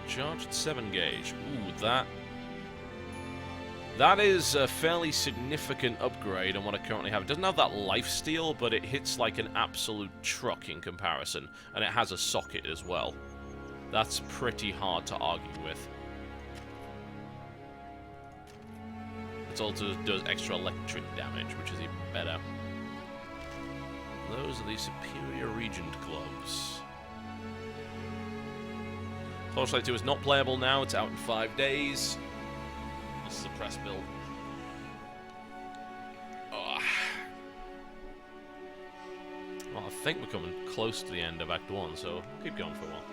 Charged 7 gauge. Ooh, that is a fairly significant upgrade on what I currently have. It doesn't have that lifesteal, but it hits like an absolute truck in comparison. And it has a socket as well. That's pretty hard to argue with. It also does extra electric damage, which is even better. Those are the Superior Regent gloves. Torchlight 2 is not playable now. It's out in 5 days. This is a press build. Oh. Well, I think we're coming close to the end of Act 1, so we'll keep going for a while.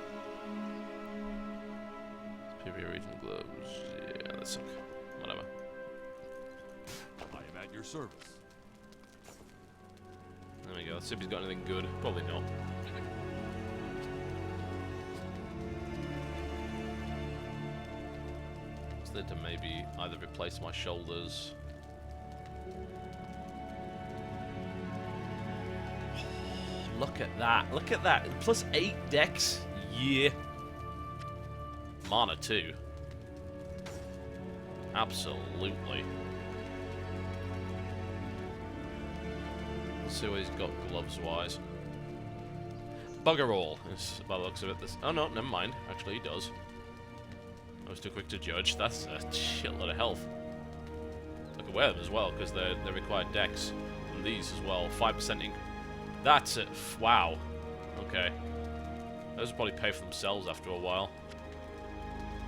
Superior Regent gloves. Yeah, that's suck. Whatever. I am at your service. There we go. Let's see if he's got anything good. Probably not. To maybe either replace my shoulders. Oh, look at that. Look at that. Plus 8 dex. Yeah. Mana 2. Absolutely. Let's see what he's got gloves-wise. Bugger all, is by the looks of it. Oh no, never mind. Actually, he does. I was too quick to judge. That's a shitload of health. I can wear them as well, because they require dex. And these as well. 5%ing. That's it. Wow. Okay. Those will probably pay for themselves after a while.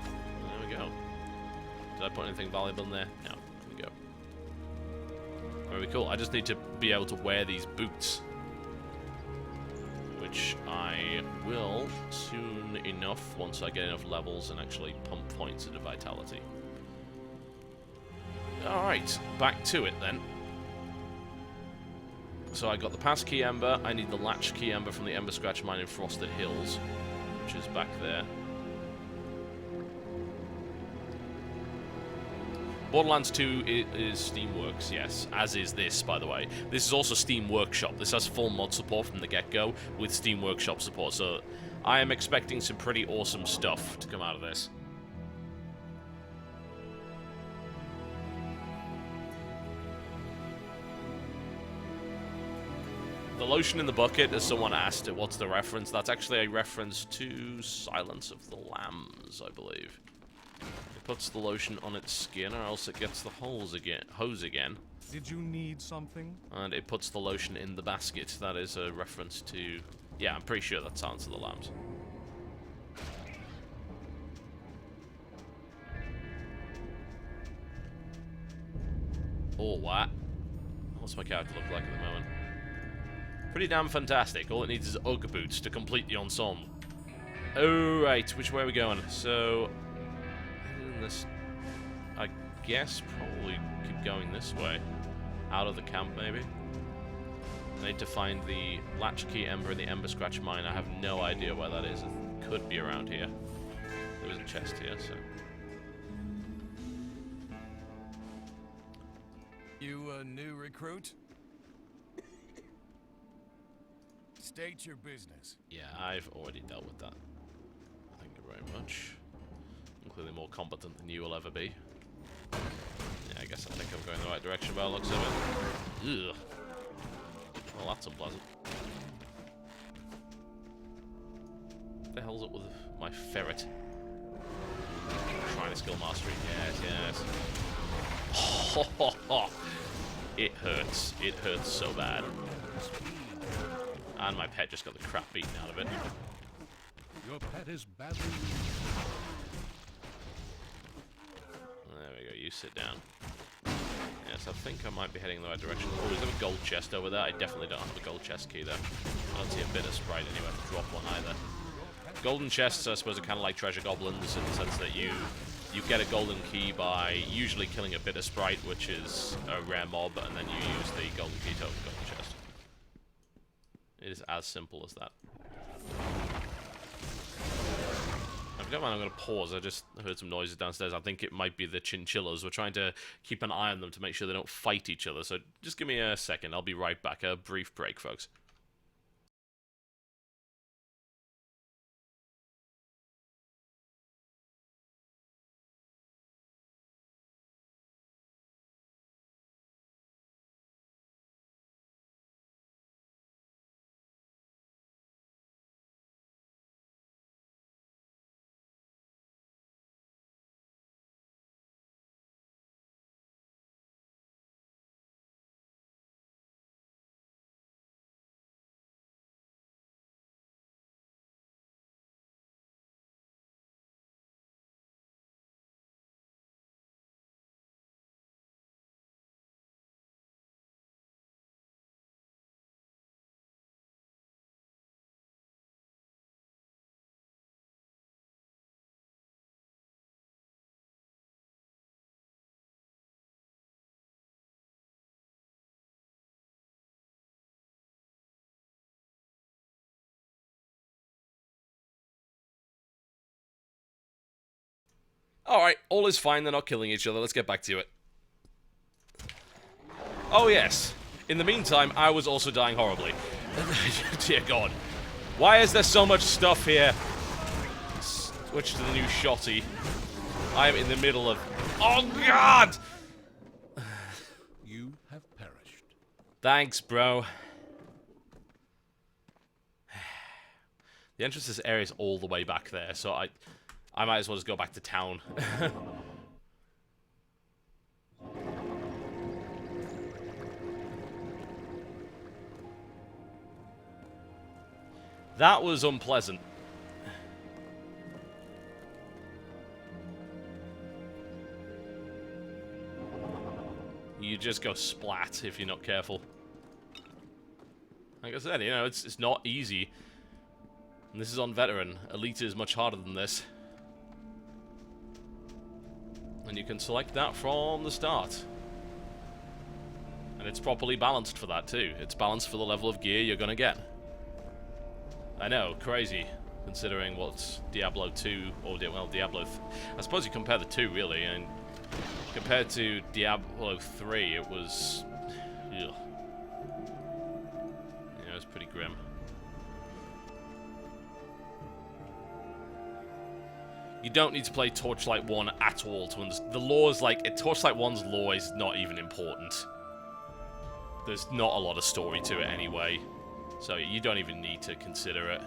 There we go. Did I put anything valuable in there? No. There we go. Very cool. I just need to be able to wear these boots. Which I will soon enough, once I get enough levels and actually pump points into vitality. Alright, back to it then. So I got the pass key ember, I need the latch key ember from the Ember Scratch mine in Frosted Hills, which is back there. Borderlands 2 is Steamworks, yes, as is this, by the way. This is also Steam Workshop. This has full mod support from the get-go with Steam Workshop support, so I am expecting some pretty awesome stuff to come out of this. The lotion in the bucket, as someone asked, what's the reference? That's actually a reference to Silence of the Lambs, I believe. Puts the lotion on its skin, or else it gets the hose again. Did you need something? And it puts the lotion in the basket. That is a reference to... Yeah, I'm pretty sure that's Silence of the Lambs. Oh, what? What's my character look like at the moment? Pretty damn fantastic. All it needs is Ugg boots to complete the ensemble. Alright, which way are we going? So... this, I guess, probably keep going this way. Out of the camp, maybe. I need to find the latchkey ember in the Ember Scratch mine. I have no idea where that is. It could be around here. There was a chest here, so... You a new recruit? State your business. Yeah, I've already dealt with that. Thank you very much. I'm clearly more competent than you will ever be. Yeah, I guess I think I'm going the right direction by the looks of it. Ugh. Well, that's unpleasant. What the hell's up with my ferret? Trying to skill mastery. Yes, yes. It hurts. It hurts so bad. And my pet just got the crap beaten out of it. Your pet is badly... There we go, you sit down. Yes, I think I might be heading in the right direction. Oh, is there a gold chest over there? I definitely don't have a gold chest key, though. I don't see a bit of sprite anywhere to drop one either. Golden chests, I suppose, are kind of like treasure goblins in the sense that you get a golden key by usually killing a bit of sprite, which is a rare mob, and then you use the golden key to open the golden chest. It is as simple as that. If you don't mind, I'm going to pause. I just heard some noises downstairs. I think it might be the chinchillas. We're trying to keep an eye on them to make sure they don't fight each other. So just give me a second. I'll be right back. A brief break, folks. Alright, all is fine, they're not killing each other, let's get back to it. Oh yes, in the meantime, I was also dying horribly. Dear God. Why is there so much stuff here? Switch to the new shotty. I am in the middle of... Oh God! You have perished. Thanks, bro. The entrance to this area is all the way back there, so I might as well just go back to town. That was unpleasant. You just go splat if you're not careful. Like I said, you know, it's not easy. And this is on veteran. Elite is much harder than this. And you can select that from the start. And it's properly balanced for that too. It's balanced for the level of gear you're gonna get. I know, crazy, considering what's Diablo 2, or, well, Diablo... I suppose you compare the two, really, and compared to Diablo 3, it was... Ugh. Yeah, it was pretty grim. You don't need to play Torchlight 1 at all to understand. The lore is like... Torchlight 1's lore is not even important. There's not a lot of story to it anyway. So you don't even need to consider it.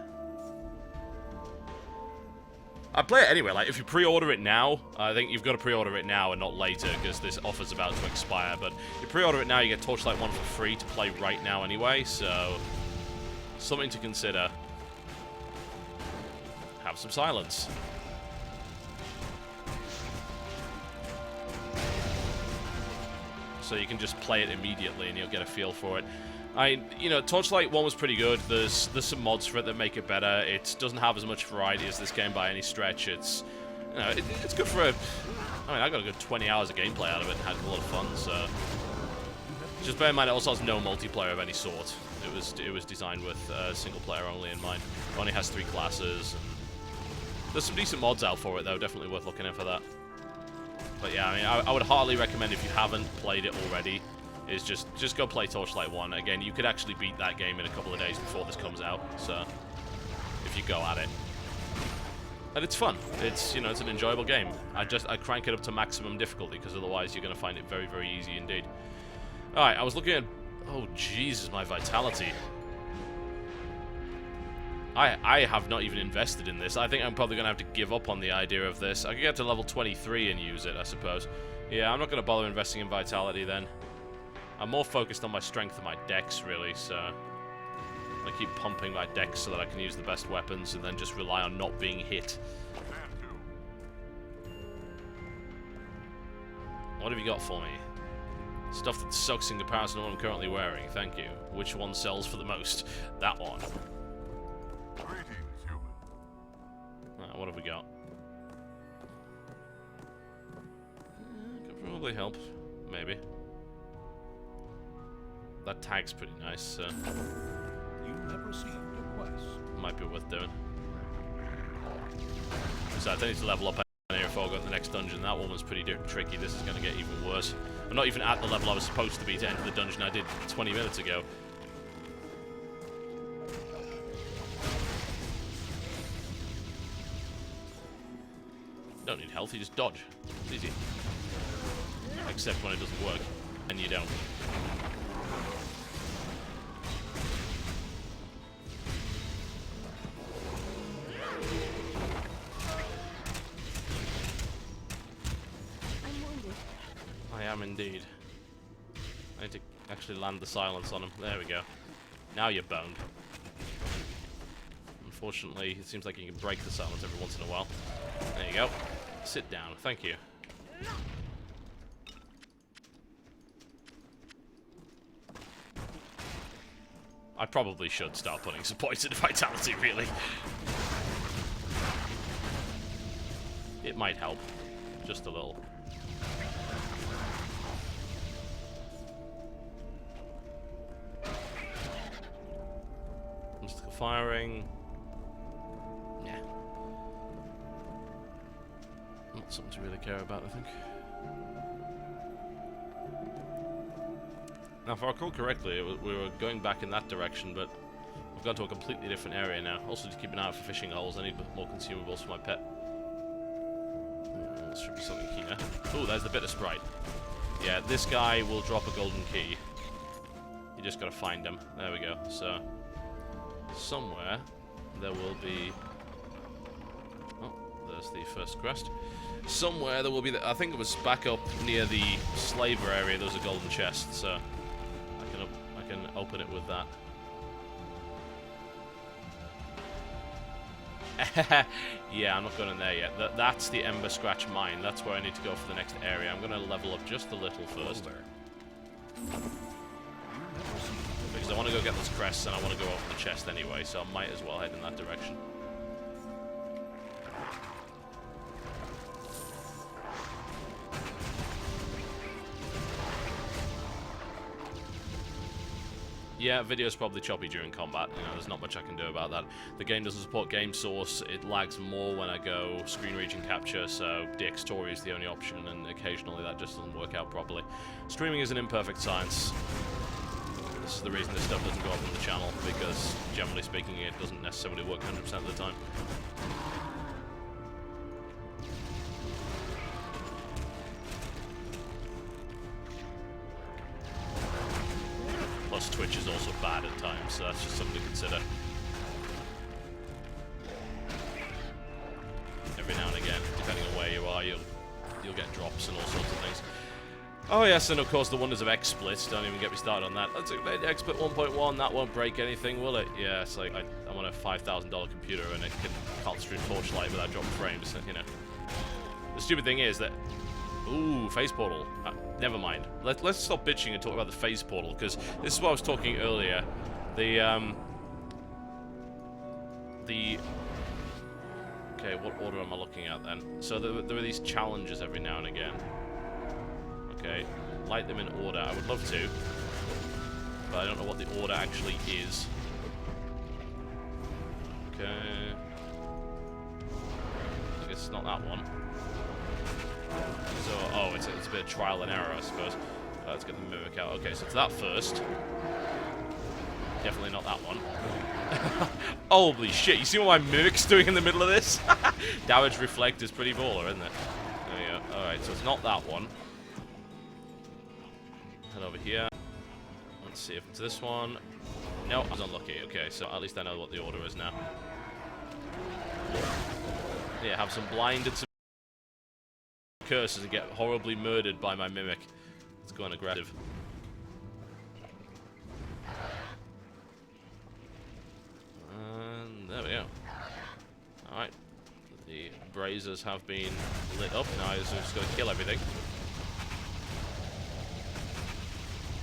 I'd play it anyway. Like, if you pre-order it now, I think you've got to pre-order it now and not later, because this offer's about to expire. But if you pre-order it now, you get Torchlight 1 for free to play right now anyway, so... something to consider. Have some silence. So you can just play it immediately and you'll get a feel for it. You know, Torchlight 1 was pretty good. There's some mods for it that make it better. It doesn't have as much variety as this game by any stretch. It's, you know, it's good for a... I mean, I got a good 20 hours of gameplay out of it and had a lot of fun, so... Just bear in mind, it also has no multiplayer of any sort. It was designed with single player only in mind. It only has 3 classes. And there's some decent mods out for it, though. Definitely worth looking in for that. But yeah, I mean, I would heartily recommend, if you haven't played it already, is just go play Torchlight 1. Again, you could actually beat that game in a couple of days before this comes out, so if you go at it. And it's fun. It's, you know, it's an enjoyable game. I crank it up to maximum difficulty, because otherwise you're going to find it very, very easy indeed. Alright, I was looking at... Oh, Jesus, my vitality. I have not even invested in this. I think I'm probably going to have to give up on the idea of this. I could get to level 23 and use it, I suppose. Yeah, I'm not going to bother investing in vitality then. I'm more focused on my strength and my dex, really, so... I keep pumping my dex so that I can use the best weapons and then just rely on not being hit. What have you got for me? Stuff that sucks in comparison to what I'm currently wearing, thank you. Which one sells for the most? That one. Greetings, human. What have we got? Could probably help. Maybe. That tag's pretty nice, so... You have received a quest. Might be worth doing. Besides, I need to level up here before I go to the next dungeon. That one was pretty tricky. This is going to get even worse. I'm not even at the level I was supposed to be to enter the dungeon I did 20 minutes ago. Don't need health, you just dodge. It's easy. Except when it doesn't work. And you don't. I am indeed. I need to actually land the silence on him. There we go. Now you're boned. Unfortunately, it seems like you can break the silence every once in a while. There you go. Sit down. Thank you. I probably should start putting some points into vitality, really. It might help. Just a little. Mystical firing. Yeah. Something to really care about, I think. Now, if I recall correctly, we were going back in that direction, but I've gone to a completely different area now. Also, to keep an eye out for fishing holes, I need more consumables for my pet. There should be something here. Oh, there's the bitter sprite. Yeah, this guy will drop a golden key. You just gotta find him. There we go. So, somewhere there will be... Oh, there's the first quest. Somewhere there will be... I think it was back up near the slaver area. There was a golden chest, so I can open it with that. Yeah, I'm not going in there yet. That's the Ember Scratch mine. That's where I need to go for the next area. I'm going to level up just a little first. Because I want to go get those crests and I want to go open the chest anyway, so I might as well head in that direction. Yeah, video's probably choppy during combat. You know, there's not much I can do about that. The game doesn't support game source. It lags more when I go screen region capture, so DxTory is the only option, and occasionally that just doesn't work out properly. Streaming is an imperfect science. This is the reason this stuff doesn't go up on the channel, because generally speaking, it doesn't necessarily work 100% of the time. Plus, Twitch is also bad at times, so that's just something to consider. Every now and again, depending on where you are, you'll get drops and all sorts of things. Oh yes, and of course the wonders of XSplit. Don't even get me started on that. Let's explain XSplit 1.1. That won't break anything, will it? Yeah, it's like I'm on a $5,000 computer and it can't stream Torchlight without dropping frames. You know. The stupid thing is that. Ooh, phase portal. Never mind. Let's stop bitching and talk about the phase portal, because this is what I was talking earlier. Okay, what order am I looking at then? So there are these challenges every now and again. Okay, light them in order. I would love to, but I don't know what the order actually is. Okay. I guess it's not that one. So, oh, it's a bit of trial and error, I suppose. Let's get the mimic out. Okay, so it's that first. Definitely not that one. Holy shit, you see what my mimic's doing in the middle of this? Damage Reflect is pretty baller, isn't it? There you go. Alright, so it's not that one. Head over here. Let's see if it's this one. No, I was unlucky. Okay, so at least I know what the order is now. Yeah, have some blinded curses and get horribly murdered by my mimic. Let's go on aggressive. And there we go. Alright. The braziers have been lit up. Now I'm just going to kill everything.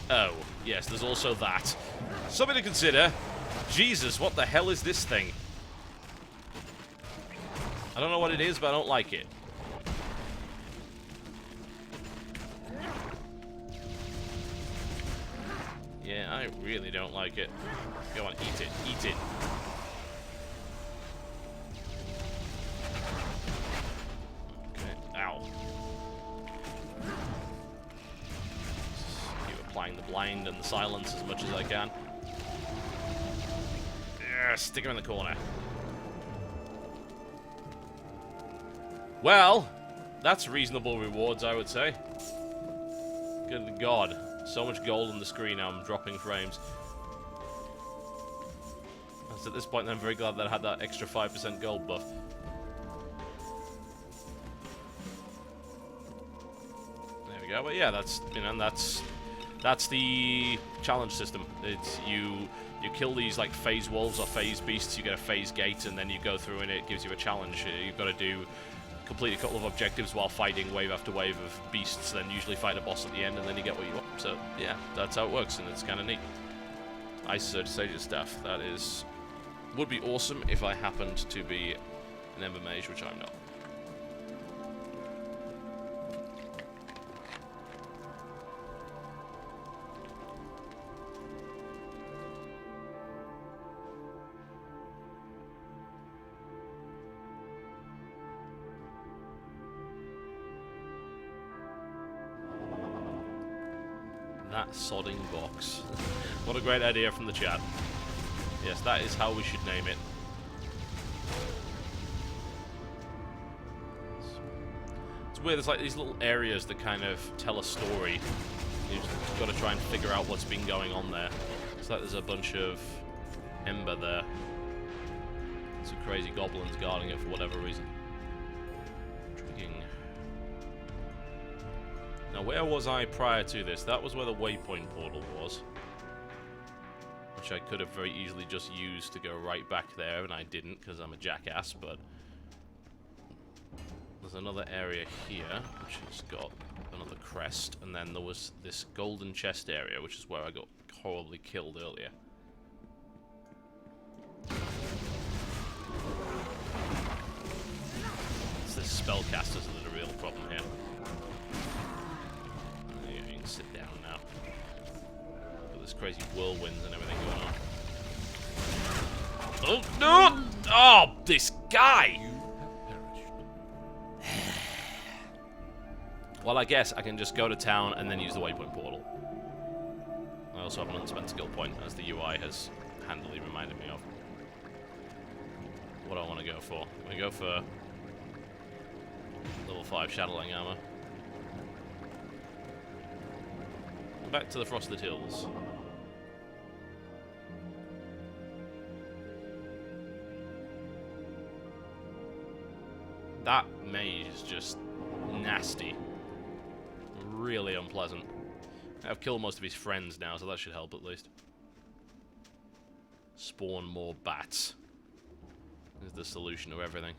Oh, yes, there's also that. Something to consider. Jesus, what the hell is this thing? I don't know what it is, but I don't like it. Yeah, I really don't like it. Go on, eat it. Eat it. Okay, ow. Keep applying the blind and the silence as much as I can. Yeah, stick him in the corner. Well, that's reasonable rewards, I would say. Good God. So much gold on the screen now, I'm dropping frames. So at this point, I'm very glad that I had that extra 5% gold buff. There we go. But yeah, that's, you know, that's the challenge system. It's you kill these like phase wolves or phase beasts, you get a phase gate, and then you go through and it gives you a challenge. You've got to complete a couple of objectives while fighting wave after wave of beasts, then usually fight a boss at the end, and then you get what you want. So, yeah, that's how it works, and it's kind of neat. Ice Surge Sage's staff. That would be awesome if I happened to be an Ember Mage, which I'm not. that sodding box. What a great idea from the chat. Yes, that is how we should name it. It's weird, there's like these little areas that kind of tell a story. You've just got to try and figure out what's been going on there. It's like there's a bunch of ember there. Some crazy goblins guarding it for whatever reason. Intriguing. Now, where was I prior to this? That was where the waypoint portal was. Which I could have very easily just used to go right back there, and I didn't because I'm a jackass, but... There's another area here, which has got another crest, and then there was this golden chest area, which is where I got horribly killed earlier. It's the spellcasters that are the real problem here. There you go, you can sit down now. Got this crazy whirlwinds and everything going on. Oh, no! Oh, this guy! Well, I guess I can just go to town and then use the waypoint portal. I also have an unspent skill point, as the UI has handily reminded me of. What do I want to go for? I'm going to go for level 5 Shadowling armor. Back to the Frosted Hills. That mage is just nasty. Really unpleasant. I've killed most of his friends now, so that should help at least. Spawn more bats is the solution to everything.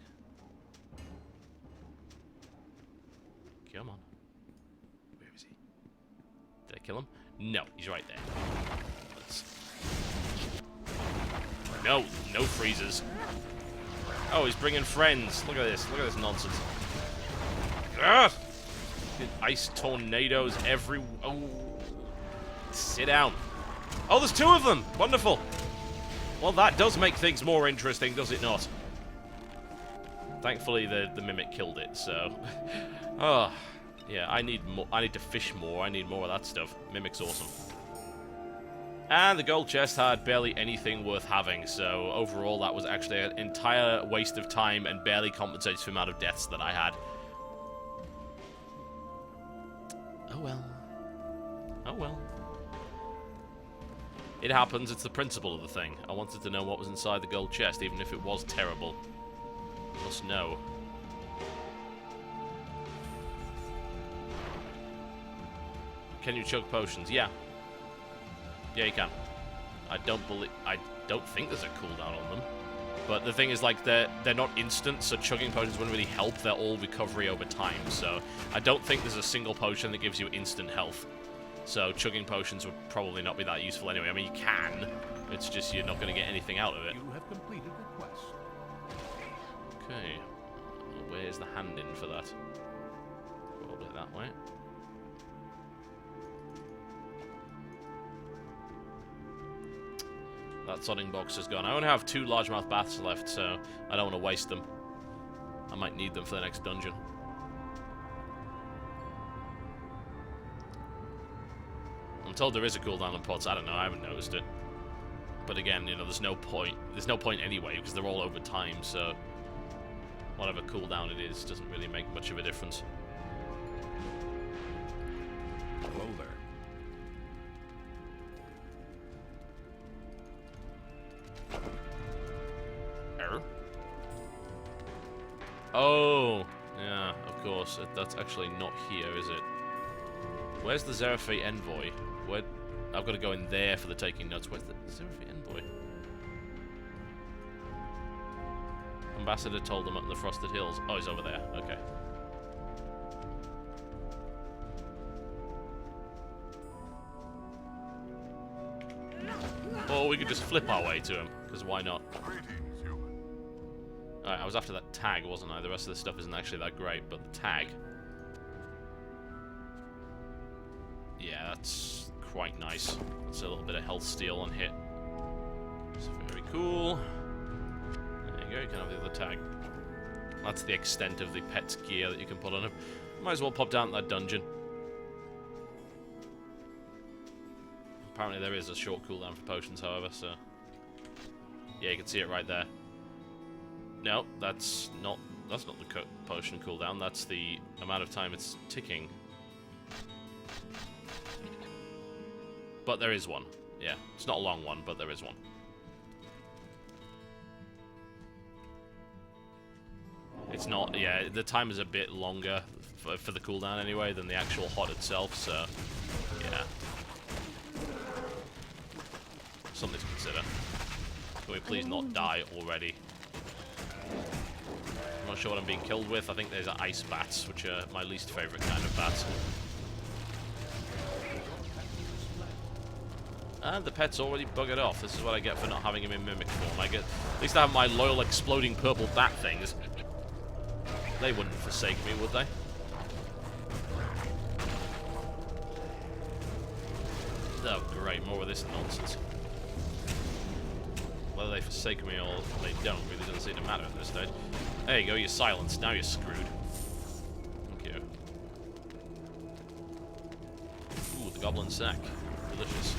Come on. Where is he? Did I kill him? No, he's right there. Let's... No, no freezes. Oh, he's bringing friends. Look at this. Look at this nonsense. Ah! Ice tornadoes every... Oh. Sit down. Oh, there's 2 of them. Wonderful. Well, that does make things more interesting, does it not? Thankfully, the mimic killed it, so... Oh. Yeah, I need more. I need to fish more. I need more of that stuff. Mimic's awesome. And the gold chest had barely anything worth having, so overall that was actually an entire waste of time and barely compensates for the amount of deaths that I had. Oh well. Oh well. It happens, it's the principle of the thing. I wanted to know what was inside the gold chest, even if it was terrible. I must know. Can you chug potions? Yeah. Yeah, you can. I don't think there's a cooldown on them. But the thing is, like, they're not instant, so chugging potions wouldn't really help. They're all recovery over time, so I don't think there's a single potion that gives you instant health. So chugging potions would probably not be that useful anyway. I mean, you can. It's just you're not going to get anything out of it. You have completed the quest. Okay. Where's the hand in for that? Probably that way. That sodding box is gone. I only have 2 largemouth baths left, so I don't want to waste them. I might need them for the next dungeon. I'm told there is a cooldown on pots. I don't know. I haven't noticed it. But again, you know, there's no point. There's no point anyway, because they're all over time, so whatever cooldown it is doesn't really make much of a difference. Hello there. Error? Oh, yeah, of course. That's actually not here, is it? Where's the Zerafate envoy? Where? I've got to go in there for the taking notes. Where's the Zerafate envoy? Ambassador told him up in the Frosted Hills. Oh, he's over there. Okay. Or we could just flip our way to him, because why not? Greetings, human. Alright, I was after that tag, wasn't I? The rest of the stuff isn't actually that great, but the tag... Yeah, that's quite nice. That's a little bit of health steal on hit. It's very cool. There you go, you can have the other tag. That's the extent of the pet's gear that you can put on him. Might as well pop down to that dungeon. Apparently there is a short cooldown for potions, however, so... Yeah, you can see it right there. No, that's not the potion cooldown, that's the amount of time it's ticking. But there is one. Yeah, it's not a long one, but there is one. It's not, yeah, the time is a bit longer for the cooldown anyway than the actual HOT itself, so, yeah. Something to consider. Can we please not die already? I'm not sure what I'm being killed with. I think there's ice bats, which are my least favourite kind of bats. And the pet's already buggered off. This is what I get for not having him in mimic form. At least I have my loyal exploding purple bat things. They wouldn't forsake me, would they? Oh, great. More of this nonsense. Whether they forsake me or they don't really doesn't seem to matter at this stage. There you go, you're silenced. Now you're screwed. Thank you. Ooh, the goblin sack. Delicious.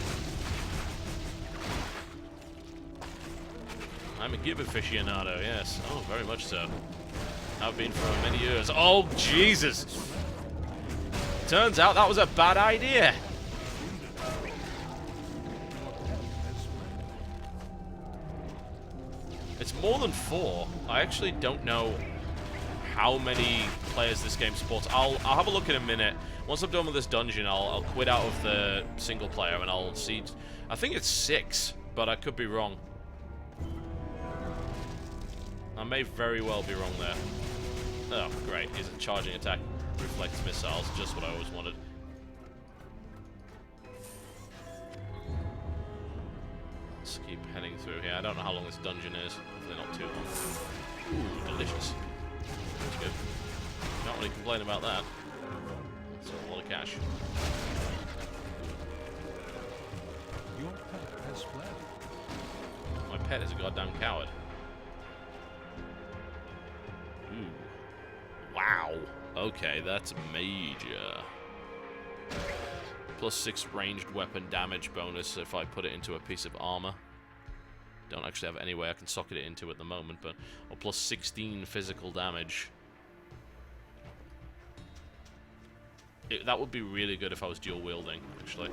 I'm a gib aficionado, yes. Oh, very much so. I've been for many years. Oh, Jesus! Turns out that was a bad idea. It's more than 4. I actually don't know how many players this game supports. I'll have a look in a minute. Once I'm done with this dungeon, I'll quit out of the single player and I'll see. I think it's 6, but I could be wrong. I may very well be wrong there. Oh, great. He's a charging attack. Reflects missiles. Just what I always wanted. Let's keep heading through here. I don't know how long this dungeon is. Hopefully not too long. Ooh, delicious. That's good. Can't really complain about that. That's a lot of cash. Your pet has fled. My pet is a goddamn coward. Ooh. Wow. Okay, that's major. Plus 6 ranged weapon damage bonus if I put it into a piece of armor. Don't actually have any way I can socket it into at the moment, but... Or plus 16 physical damage. That would be really good if I was dual wielding, actually.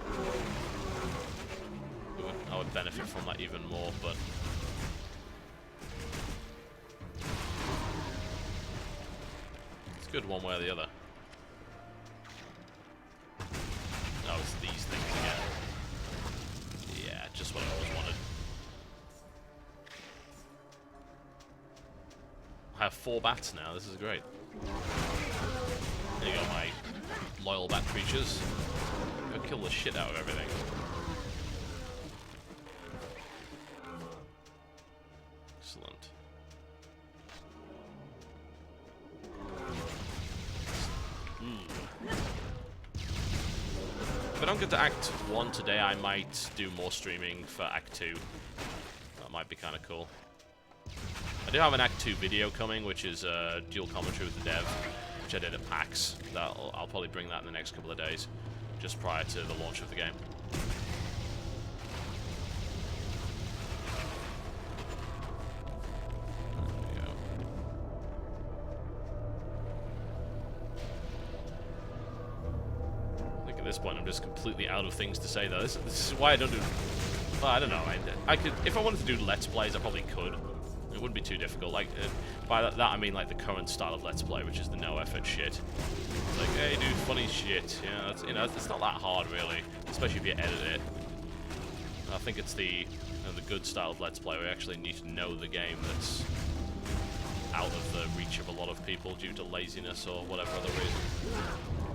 I would benefit from that even more, but... It's good one way or the other. Oh, it's these things again. Yeah, just what I always wanted. I have 4 bats now, this is great. There you go, my loyal bat creatures. Go kill the shit out of everything. Excellent. If I don't get to Act 1 today, I might do more streaming for Act 2. That might be kind of cool. I do have an Act 2 video coming, which is dual commentary with the dev, which I did at PAX. I'll probably bring that in the next couple of days, just prior to the launch of the game. At this point, I'm just completely out of things to say, though. This is why I don't do... Well, I don't know. I could... If I wanted to do Let's Plays, I probably could. It wouldn't be too difficult. Like, by that I mean, like, the current style of Let's Play, which is the no-effort shit. It's like, hey, dude, funny shit. Yeah, it's, you know, it's not that hard, really. Especially if you edit it. I think it's the good style of Let's Play where you actually need to know the game that's out of the reach of a lot of people due to laziness or whatever other reason.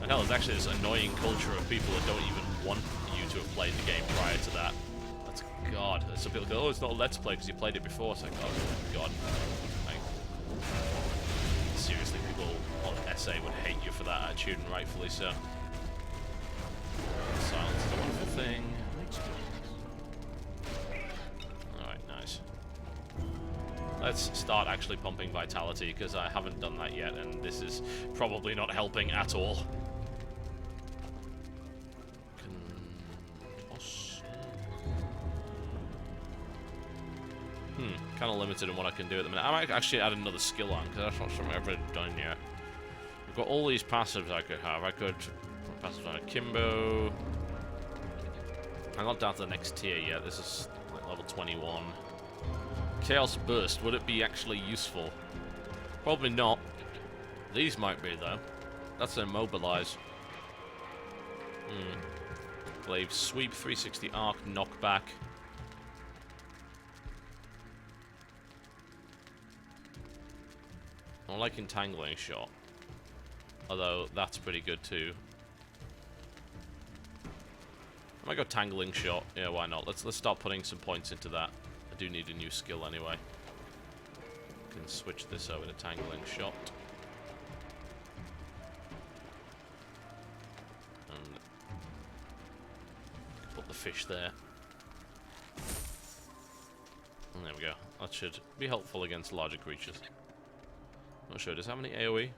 And hell, there's actually this annoying culture of people that don't even want you to have played the game prior to that. That's God. Some people go, oh, it's not a Let's Play because you played it before. It's like, oh, God. Like, seriously, people on SA would hate you for that attitude, and rightfully so. Silence is a wonderful thing. Alright, nice. Let's start actually pumping vitality, because I haven't done that yet, and this is probably not helping at all. kind of limited in what I can do at the minute. I might actually add another skill on, because that's not something I've ever done yet. We've got all these passives I could have. I could put passives on Akimbo. I'm not down to the next tier yet. This is like level 21. Chaos Burst, would it be actually useful? Probably not. These might be, though. That's Immobilize. Glaive Sweep, 360 Arc, Knockback. I like Entangling Shot. Although, that's pretty good, too. I might go Tangling Shot. Yeah, why not? Let's start putting some points into that. I do need a new skill anyway. Can switch this over to Tangling Shot. And put the fish there. And there we go. That should be helpful against larger creatures. Not sure. Does it have any AoE?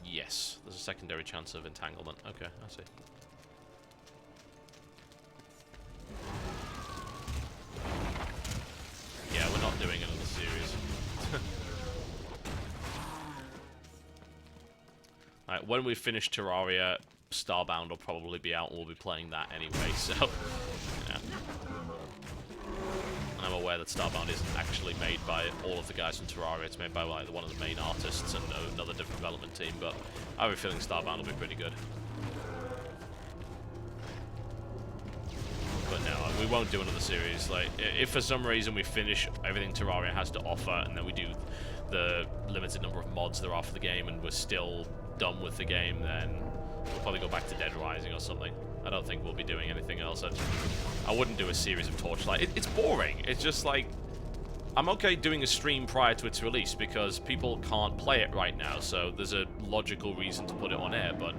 Yes. There's a secondary chance of entanglement. Okay, I see. Yeah, we're not doing another series. Alright, when we finish Terraria, Starbound will probably be out and we'll be playing that anyway, so... yeah. And I'm aware that Starbound isn't actually made by all of the guys from Terraria, it's made by like, one of the main artists and another different development team, but I have a feeling Starbound will be pretty good. But no, we won't do another series. Like, if for some reason we finish everything Terraria has to offer, and then we do the limited number of mods there are for the game, and we're still done with the game, then we'll probably go back to Dead Rising or something. I don't think we'll be doing anything else. I wouldn't do a series of Torchlight. It's boring. It's just like, I'm okay doing a stream prior to its release because people can't play it right now, so there's a logical reason to put it on air, but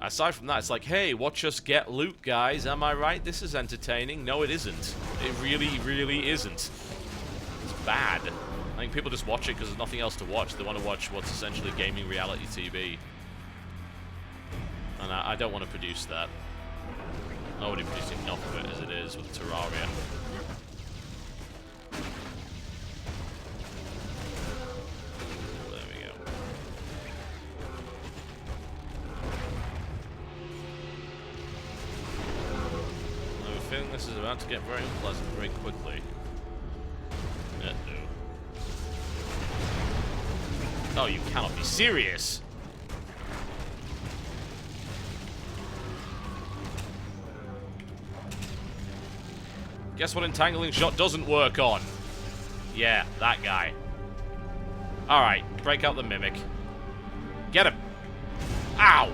aside from that, it's like, hey, watch us get loot, guys. Am I right? This is entertaining. No, it isn't. It really, really isn't. It's bad. I think people just watch it because there's nothing else to watch. They want to watch what's essentially gaming reality TV. And I don't want to produce that. I'm already producing enough of it as it is with Terraria. There we go. I have a feeling this is about to get very unpleasant very quickly. Oh, you cannot be serious! Guess what Entangling Shot doesn't work on? Yeah, that guy. Alright, break out the Mimic. Get him! Ow!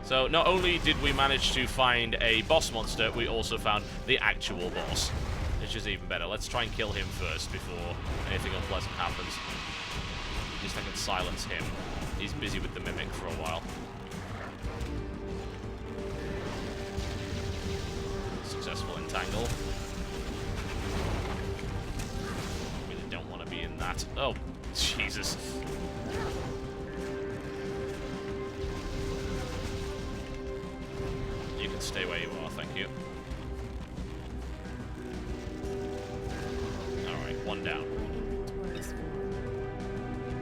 So, not only did we manage to find a boss monster, we also found the actual boss. Which is even better. Let's try and kill him first before anything unpleasant happens. At least I can silence him. He's busy with the Mimic for a while. Successful entangle. Really don't want to be in that. Oh, Jesus. You can stay where you are, thank you. Alright, one down.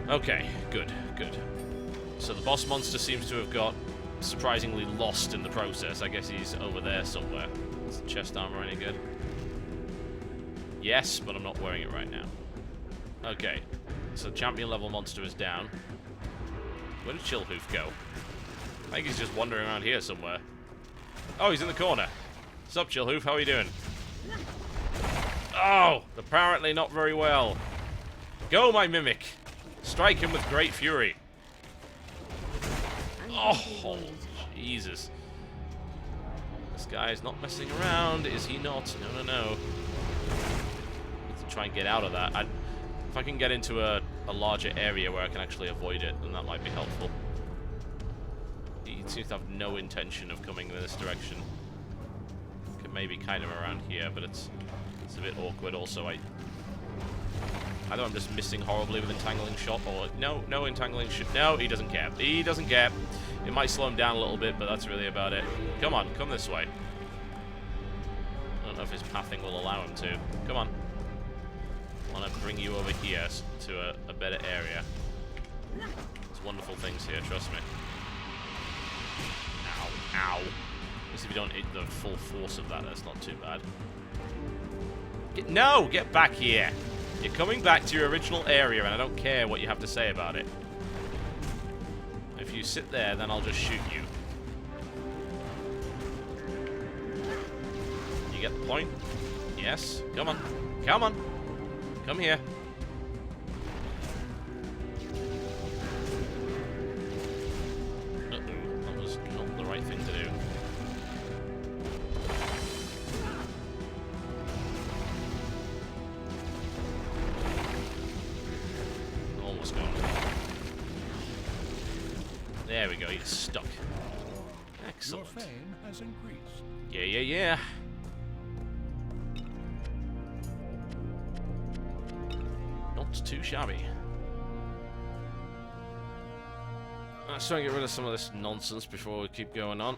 Okay, good, good. So the boss monster seems to have got surprisingly lost in the process. I guess he's over there somewhere. Is the chest armor any good? Yes, but I'm not wearing it right now. Okay, so champion level monster is down. Where did Chillhoof go? I think he's just wandering around here somewhere. Oh, he's in the corner. What's up, Chillhoof? How are you doing? Oh, apparently not very well. Go, my Mimic. Strike him with great fury. Oh, Jesus. This guy is not messing around, is he not? No, no, no. Need to try and get out of that. If I can get into a larger area where I can actually avoid it, then that might be helpful. He seems to have no intention of coming in this direction. Could maybe kind of around here, but it's a bit awkward. Also, either I'm just missing horribly with Entangling Shot, or no Entangling Shot. No, he doesn't care. He doesn't care. It might slow him down a little bit, but that's really about it. Come on, come this way. know if his pathing will allow him to. Come on. I want to bring you over here to a better area. There's wonderful things here, trust me. Ow, ow. At least if you don't hit the full force of that, that's not too bad. No! Get back here! You're coming back to your original area, and I don't care what you have to say about it. If you sit there, then I'll just shoot you. You get the point? Yes? Come on. Come on! Come here. Uh-oh. That was not the right thing to do. Almost gone. There we go, he's stuck. Excellent. Your fame has increased. Yeah, yeah, yeah. Not too shabby. Let's try and get rid of some of this nonsense before we keep going on.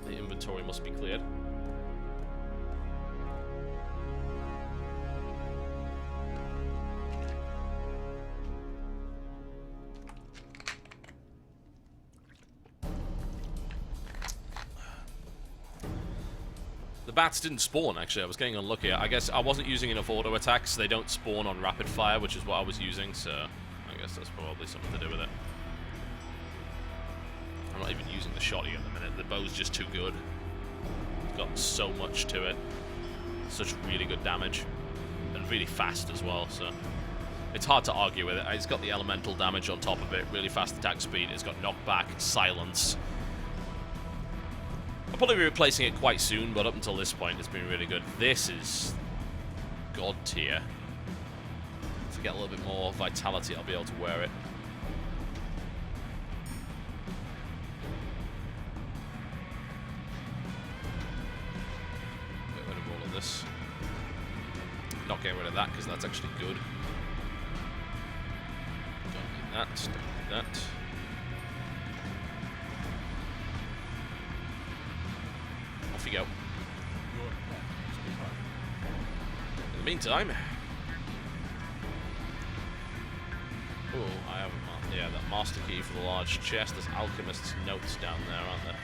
The inventory must be cleared. The bats didn't spawn, actually. I was getting unlucky. I guess I wasn't using enough auto attacks. They don't spawn on rapid fire, which is what I was using, so I guess that's probably something to do with it. I'm not even using the shotty at the minute. The bow's just too good. It's got so much to it. Such really good damage. And really fast as well, so it's hard to argue with it. It's got the elemental damage on top of it, really fast attack speed. It's got knockback, silence. I'll probably be replacing it quite soon, but up until this point, it's been really good. This is god tier. To get a little bit more vitality, I'll be able to wear it. Get rid of all of this. Not getting rid of that, because that's actually good. Don't need that, don't need that. Off you go. Your path has departed. In the meantime... Oh, I have that master key for the large chest. There's alchemist's notes down there, aren't there?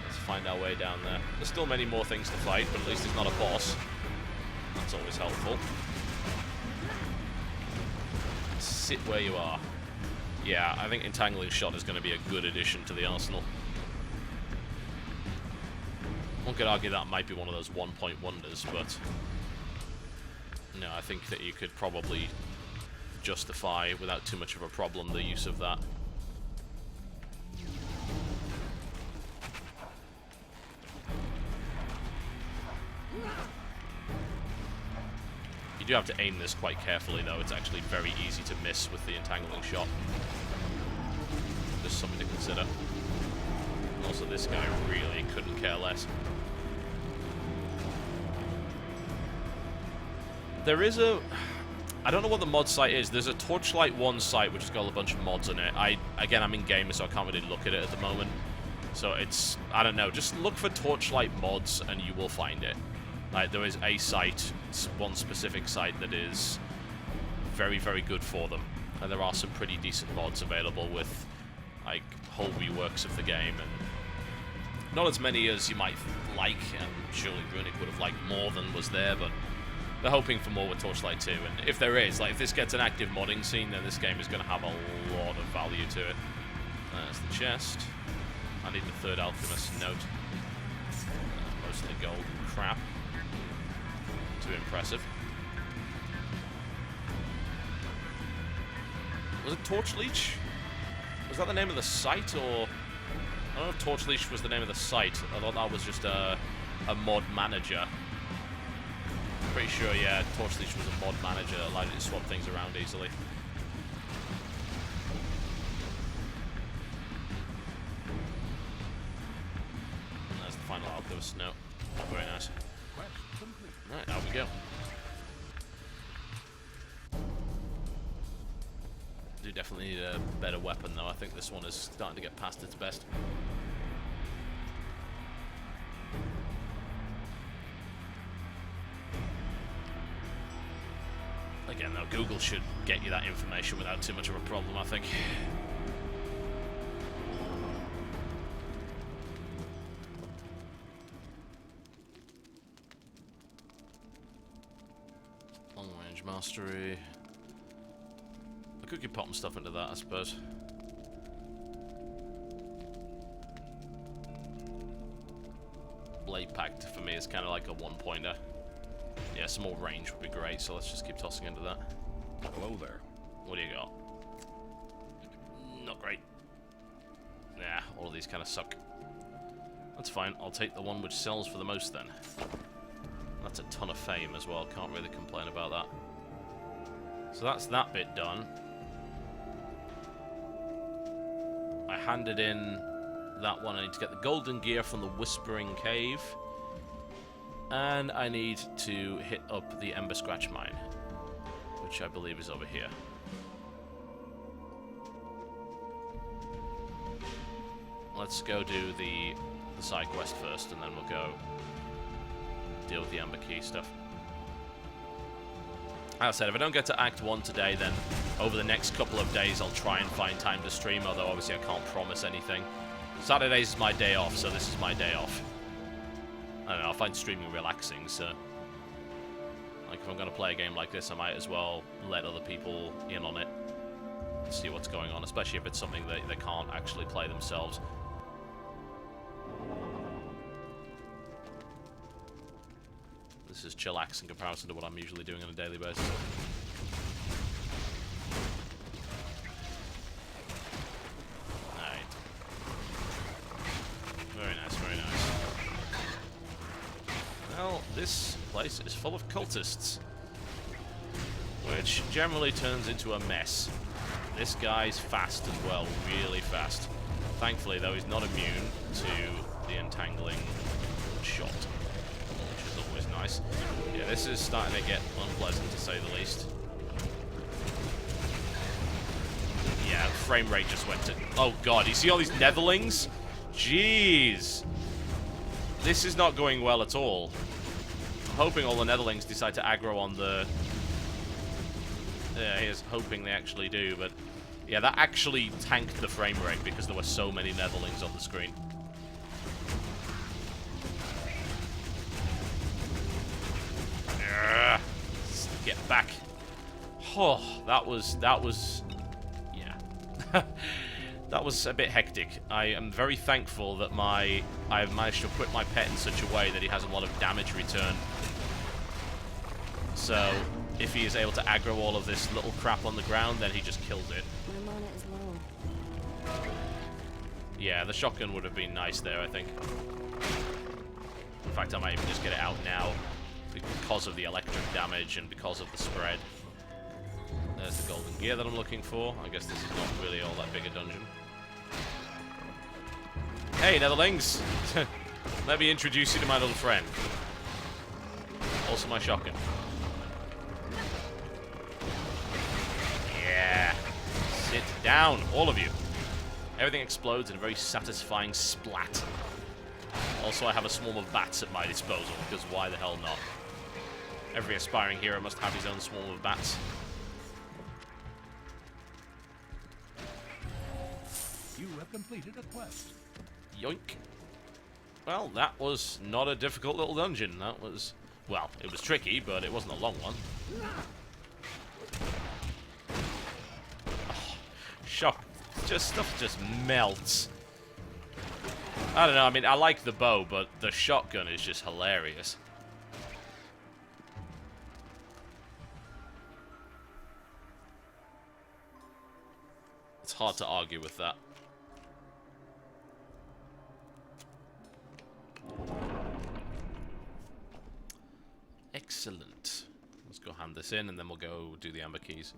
Let's find our way down there. There's still many more things to fight, but at least it's not a boss. That's always helpful. Sit where you are. Yeah, I think Entangling Shot is going to be a good addition to the arsenal. One could argue that might be one of those one-point wonders, but... No, I think that you could probably justify, without too much of a problem, the use of that. You do have to aim this quite carefully, though. It's actually very easy to miss with the Entangling Shot. Just something to consider. Also, this guy really couldn't care less. There is a... I don't know what the mod site is. There's a Torchlight 1 site which has got a bunch of mods on it. Again, I'm in game, so I can't really look at it at the moment. So it's... I don't know. Just look for Torchlight mods and you will find it. Like, there is a site, one specific site that is very, very good for them. And there are some pretty decent mods available with, like, whole reworks of the game. And not as many as you might like, and surely Runic would have liked more than was there, but they're hoping for more with Torchlight 2. And if there is, like, if this gets an active modding scene, then this game is going to have a lot of value to it. There's the chest. I need the third alchemist note. Mostly gold and crap. Too impressive. Was it Torchleech? Was that the name of the site, or... I don't know if Torchleech was the name of the site. I thought that was just a mod manager. Pretty sure, yeah, Torchleech was a mod manager that allowed you to swap things around easily. And there's the final alchemist note. Very nice. Right, out we go. Do definitely need a better weapon, though. I think this one is starting to get past its best. Again, though, Google should get you that information without too much of a problem, I think. Long range mastery. I could keep popping stuff into that, I suppose. Blade pack for me is kind of like a one-pointer. Yeah, some more range would be great, so let's just keep tossing into that. Hello there. What do you got? Not great. Nah, all of these kind of suck. That's fine, I'll take the one which sells for the most then. That's a ton of fame as well, can't really complain about that. So that's that bit done. I handed in that one. I need to get the golden gear from the Whispering Cave. And I need to hit up the Ember Scratch Mine, which I believe is over here. Let's go do the side quest first, and then we'll go deal with the Ember Key stuff. As I said, if I don't get to Act 1 today, then over the next couple of days I'll try and find time to stream, although obviously I can't promise anything. Saturdays is my day off, so this is my day off. I don't know, I find streaming relaxing, so... Like, if I'm going to play a game like this, I might as well let other people in on it. And see what's going on, especially if it's something that they can't actually play themselves. This is chillax in comparison to what I'm usually doing on a daily basis. Alright. Very nice, very nice. Well, this place is full of cultists, which generally turns into a mess. This guy's fast as well, really fast. Thankfully, though, he's not immune to the entangling shot, which is always nice. Yeah, this is starting to get unpleasant, to say the least. Yeah, frame rate just went to... Oh, God, you see all these netherlings? Jeez. This is not going well at all. I'm hoping all the netherlings decide to aggro on the... Yeah, here's hoping they actually do, but... Yeah, that actually tanked the frame rate because there were so many netherlings on the screen. Get back. Oh, that was... Yeah. That was a bit hectic. I am very thankful that I've managed to equip my pet in such a way that he has a lot of damage return. So, if he is able to aggro all of this little crap on the ground, then he just kills it. My mana is low. Yeah, the shotgun would have been nice there, I think. In fact, I might even just get it out now because of the electric damage and because of the spread. There's the golden gear that I'm looking for. I guess this is not really all that big a dungeon. Hey, Netherlings! Let me introduce you to my little friend. Also my shotgun. Yeah. Sit down, all of you. Everything explodes in a very satisfying splat. Also, I have a swarm of bats at my disposal, because why the hell not? Every aspiring hero must have his own swarm of bats. You have completed a quest. Yoink. Well, that was not a difficult little dungeon. That was... Well, it was tricky, but it wasn't a long one. Oh, shock. Stuff just melts. I don't know, I mean, I like the bow, but the shotgun is just hilarious. It's hard to argue with that. Excellent. Let's go hand this in, and then we'll go do the amber keys.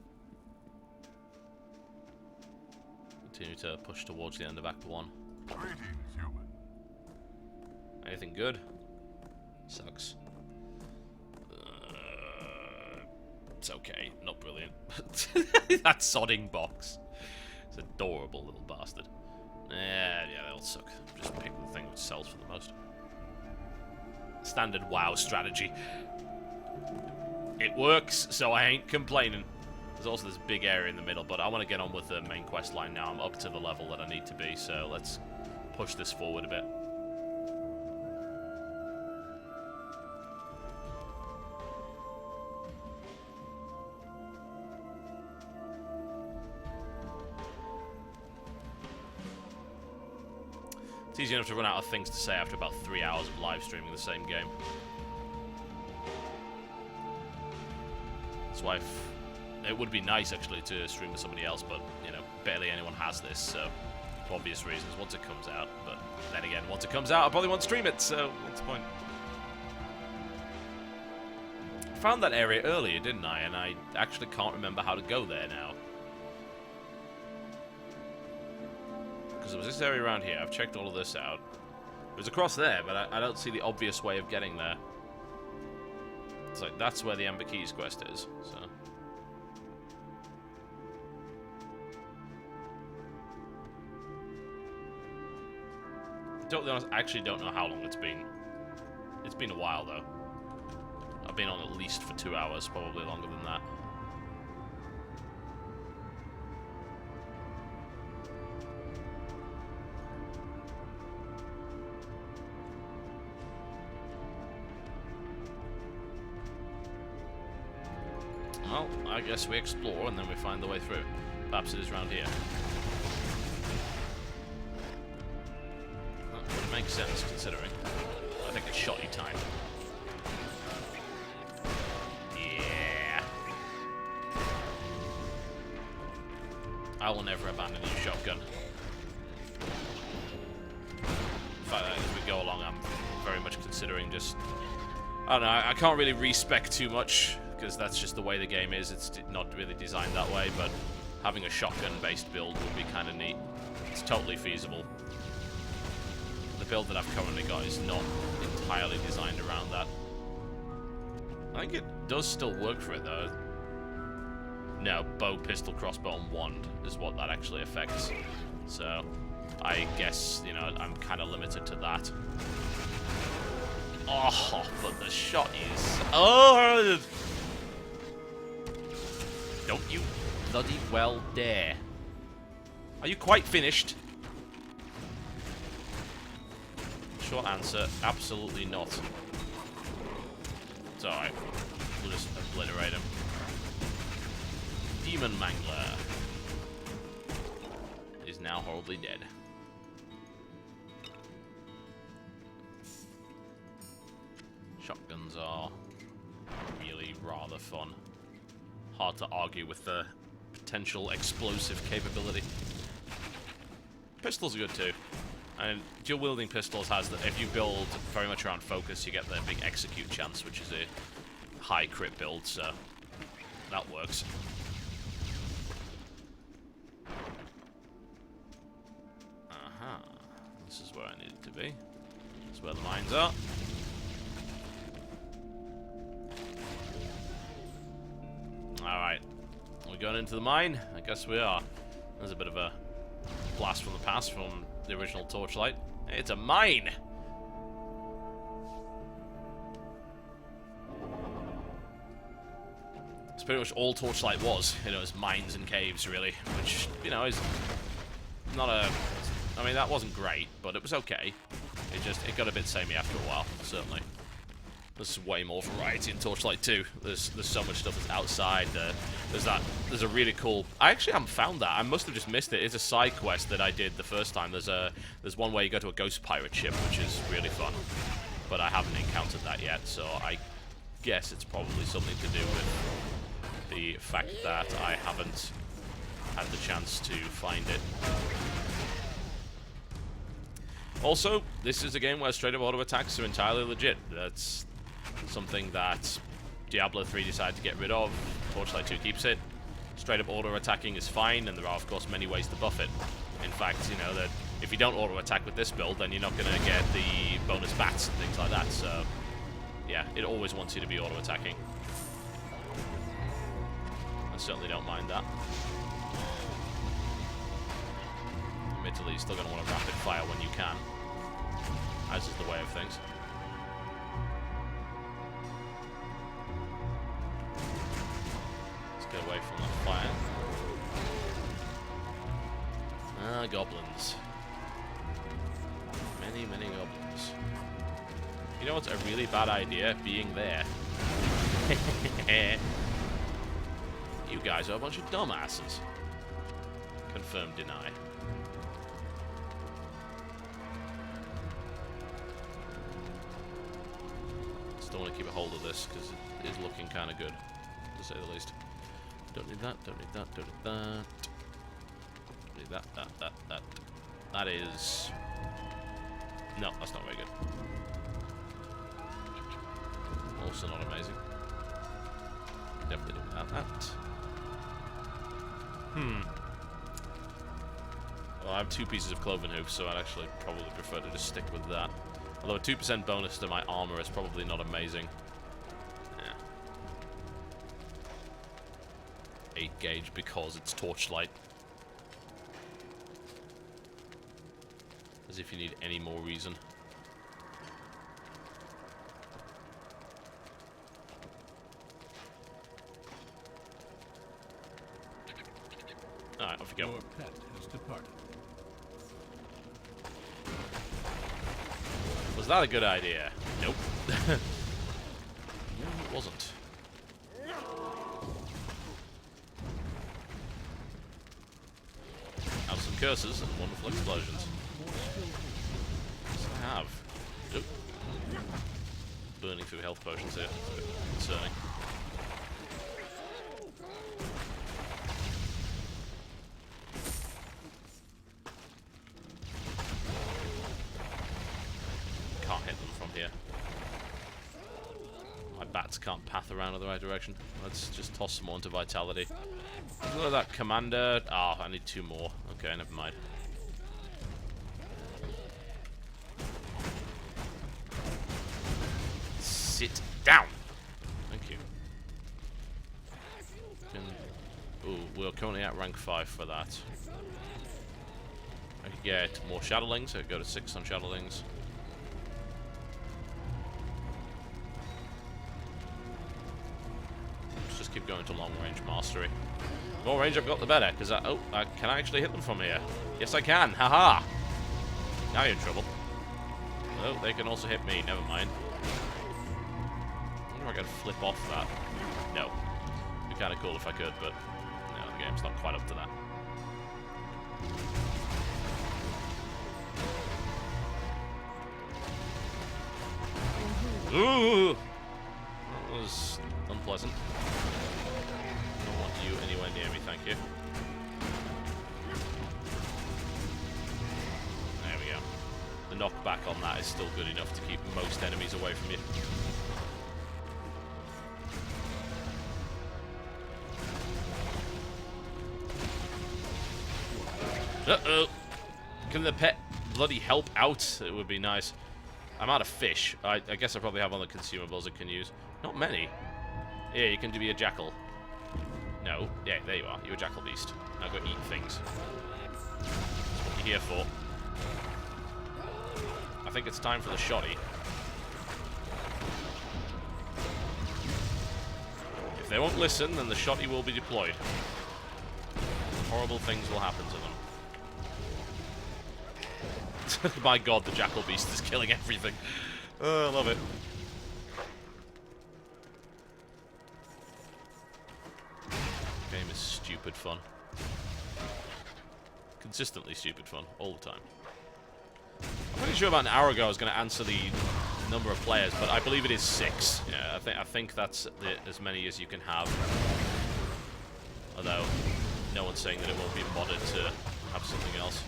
Continue to push towards the end of Act 1. Greetings, human. Anything good? Sucks. It's okay. Not brilliant. That sodding box. It's an adorable little bastard. Yeah, that'll suck. Just pick the thing which sells for the most. Standard WoW strategy. it works, so I ain't complaining. There's also this big area in the middle, but I want to get on with the main quest line now. I'm up to the level that I need to be, so let's push this forward a bit. It's easy enough to run out of things to say after about 3 hours of live streaming the same game. That's why it would be nice, actually, to stream with somebody else, but, you know, barely anyone has this, so, for obvious reasons, once it comes out. But then again, once it comes out, I probably won't stream it, so what's the point? I found that area earlier, didn't I? And I actually can't remember how to go there now. Because there was this area around here. I've checked all of this out. It was across there, but I don't see the obvious way of getting there. It's like, that's where the Amber Keys quest is, so... To be honest, I actually don't know how long it's been. It's been a while, though. I've been on at least for 2 hours, probably longer than that. Well, I guess we explore and then we find the way through. Perhaps it is around here. That would make sense, considering. I think it's shotty time. Yeah. I will never abandon your shotgun. In fact, as we go along, I'm very much considering just... I don't know, I can't really respec too much, because that's just the way the game is. It's not really designed that way, but having a shotgun-based build would be kind of neat. It's totally feasible. The build that I've currently got is not entirely designed around that. I think it does still work for it, though. No, bow, pistol, crossbow, and wand is what that actually affects. So, I guess, you know, I'm kind of limited to that. Oh, but the shot is... Oh! Don't you bloody well dare. Are you quite finished? Short answer, absolutely not. It's alright. We'll just obliterate him. Demon Mangler is now horribly dead. Shotguns are really rather fun. Hard to argue with the potential explosive capability. Pistols are good too. And dual-wielding pistols has that if you build very much around focus, you get the big execute chance, which is a high crit build, so that works. Aha. This is where I needed to be. This is where the mines are. Alright. We're going into the mine? I guess we are. There's a bit of a blast from the past from the original Torchlight. It's a mine! It's pretty much all Torchlight was. You know, it's mines and caves, really. Which, you know, is not a... I mean, that wasn't great, but it was okay. It got a bit samey after a while, certainly. There's way more variety in Torchlight 2. There's so much stuff that's outside. There's a really cool... I actually haven't found that. I must have just missed it. It's a side quest that I did the first time. There's one where you go to a ghost pirate ship, which is really fun. But I haven't encountered that yet, so I guess it's probably something to do with the fact that I haven't had the chance to find it. Also, this is a game where straight-up auto attacks are entirely legit. That's something that Diablo 3 decided to get rid of. Torchlight 2 keeps it. Straight-up auto-attacking is fine, and there are, of course, many ways to buff it. In fact, you know, that if you don't auto-attack with this build, then you're not going to get the bonus bats and things like that, so... yeah, it always wants you to be auto-attacking. I certainly don't mind that. Admittedly, you're still going to want to rapid fire when you can. As is the way of things. away from that fire. Ah, goblins. Many, many goblins. You know what's a really bad idea? Being there. You guys are a bunch of dumbasses. Confirm, deny. Still want to keep a hold of this because it is looking kind of good, to say the least. Don't need that, don't need that, don't need that. Don't need that. That is... No, that's not very good. Also not amazing. Definitely don't have that. Well, I have 2 pieces of cloven hoof, so I'd actually probably prefer to just stick with that. Although a 2% bonus to my armor is probably not amazing. Yeah. 8 gauge because it's Torchlight. As if you need any more reason. Alright, off you go. Your pet has departed. Was that a good idea? Nope. No, it wasn't. Have some curses and wonderful explosions. Yes, I have. Nope. Burning through health potions here. It's a bit concerning. Can't hit them from here. My bats can't path around in the right direction. Let's just toss some more into vitality. Look at that commander. Ah, I need 2 more. Okay, never mind. Sit down. Thank you. Ooh, we're currently at rank 5 for that. I could get more shadowlings. I could go to 6 on shadowlings. Let's just keep going to long range mastery. The more range I've got, the better. Because can I actually hit them from here? Yes, I can. Haha. Now you're in trouble. Oh, they can also hit me. Never mind. I wonder if I could flip off that. No. It'd be kind of cool if I could, but no, the game's not quite up to that. Ooh! That was unpleasant. Don't want you anywhere near me, thank you. There we go. The knockback on that is still good enough to keep most enemies away from you. Uh-oh! Can the pet bloody help out? It would be nice. I'm out of fish. I guess I probably have other consumables I can use. Not many. Yeah, you can be a jackal. No. Yeah, there you are. You're a jackal beast. Now go eat things. That's what you're here for. I think it's time for the shotty. If they won't listen, then the shotty will be deployed. Horrible things will happen to them. My god, the jackal beast is killing everything. Oh, I love it. Game is stupid fun. Consistently stupid fun, all the time. I'm pretty sure about an hour ago I was going to answer the number of players, but I believe it is 6. Yeah, I think that's as many as you can have. Although, no one's saying that it won't be modded to have something else.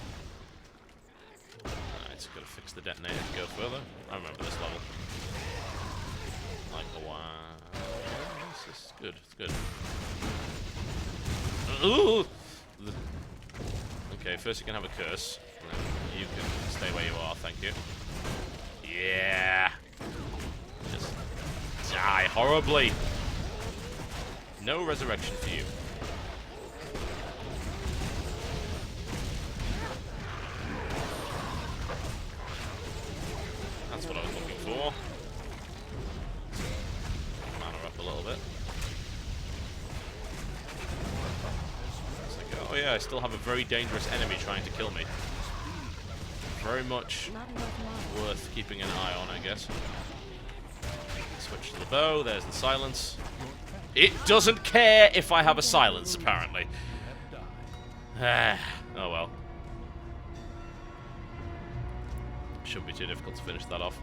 Alright, so gotta fix the detonator to go further. I remember this level. Like a while. This is good, it's good. Ooh! Okay, first you can have a curse. And then you can stay where you are, thank you. Yeah! Just die horribly! No resurrection for you. That's what I was looking for. Mana up a little bit. yeah, I still have a very dangerous enemy trying to kill me. Very much Not enough models. worth keeping an eye on, I guess. Switch to the bow. There's the silence. It doesn't care if I have a silence, apparently. Oh well. Shouldn't be too difficult to finish that off.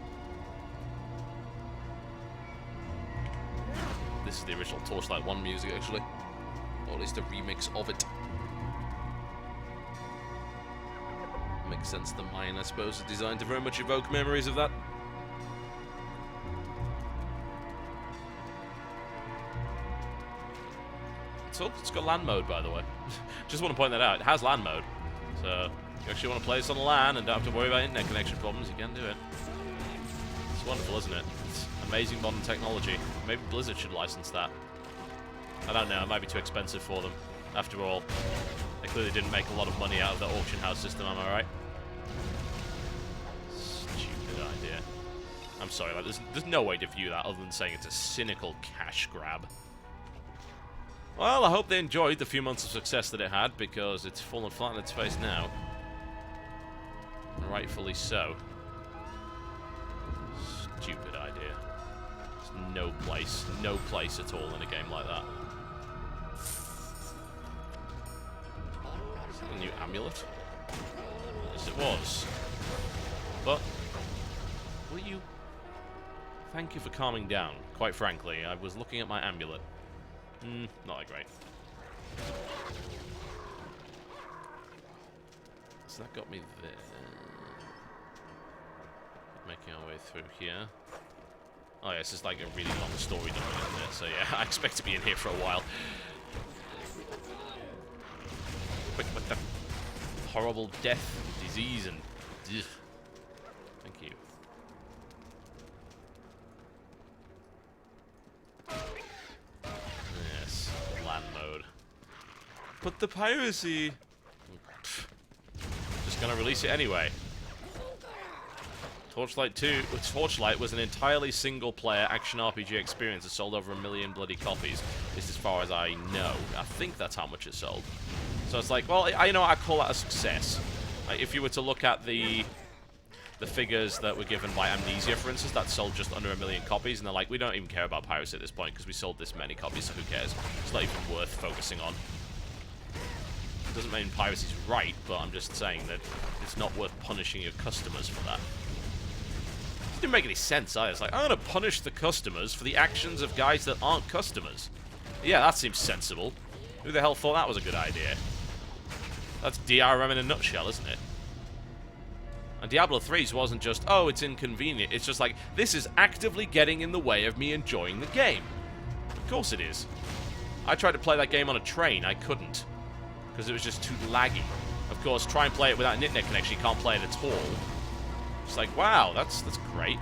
This is the original Torchlight 1 music, actually. Or at least a remix of it. Makes sense that mine, I suppose, is designed to very much evoke memories of that. It's got LAN mode, by the way. Just want to point that out. It has LAN mode. So, if you actually want to play this on the LAN and don't have to worry about internet connection problems, you can do it. It's wonderful, isn't it? It's amazing modern technology. Maybe Blizzard should license that. I don't know, it might be too expensive for them. After all, they clearly didn't make a lot of money out of the auction house system, am I right? Stupid idea. I'm sorry, like, there's no way to view that other than saying it's a cynical cash grab. Well, I hope they enjoyed the few months of success that it had, because it's fallen flat on its face now. Rightfully so. Stupid idea. There's no place at all in a game like that. Is that a new amulet? Yes, it was. But, will you... Thank you for calming down. Quite frankly, I was looking at my amulet. Not that great. So that got me there. Making our way through here. Oh yeah, this is like a really long story document in there, so yeah, I expect to be in here for a while. Quick, what the horrible death, disease, and... Ugh. Thank you. Yes, LAN mode. But the piracy... Pfft. Just gonna release it anyway. Torchlight was an entirely single-player action RPG experience that sold over 1 million bloody copies. This is as far as I know. I think that's how much it sold. So it's like, well, I call that a success. Like, if you were to look at the figures that were given by Amnesia, for instance, that sold just under 1 million copies, and they're like, we don't even care about piracy at this point because we sold this many copies, so who cares? It's not even worth focusing on. It doesn't mean piracy's right, but I'm just saying that it's not worth punishing your customers for that. It didn't make any sense either. It's like, I'm going to punish the customers for the actions of guys that aren't customers. Yeah, that seems sensible. Who the hell thought that was a good idea? That's DRM in a nutshell, isn't it? And Diablo 3's wasn't just, oh, it's inconvenient. It's just like, this is actively getting in the way of me enjoying the game. Of course it is. I tried to play that game on a train. I couldn't. Because it was just too laggy. Of course, try and play it without an internet connection. You can't play it at all. It's like, wow, that's great.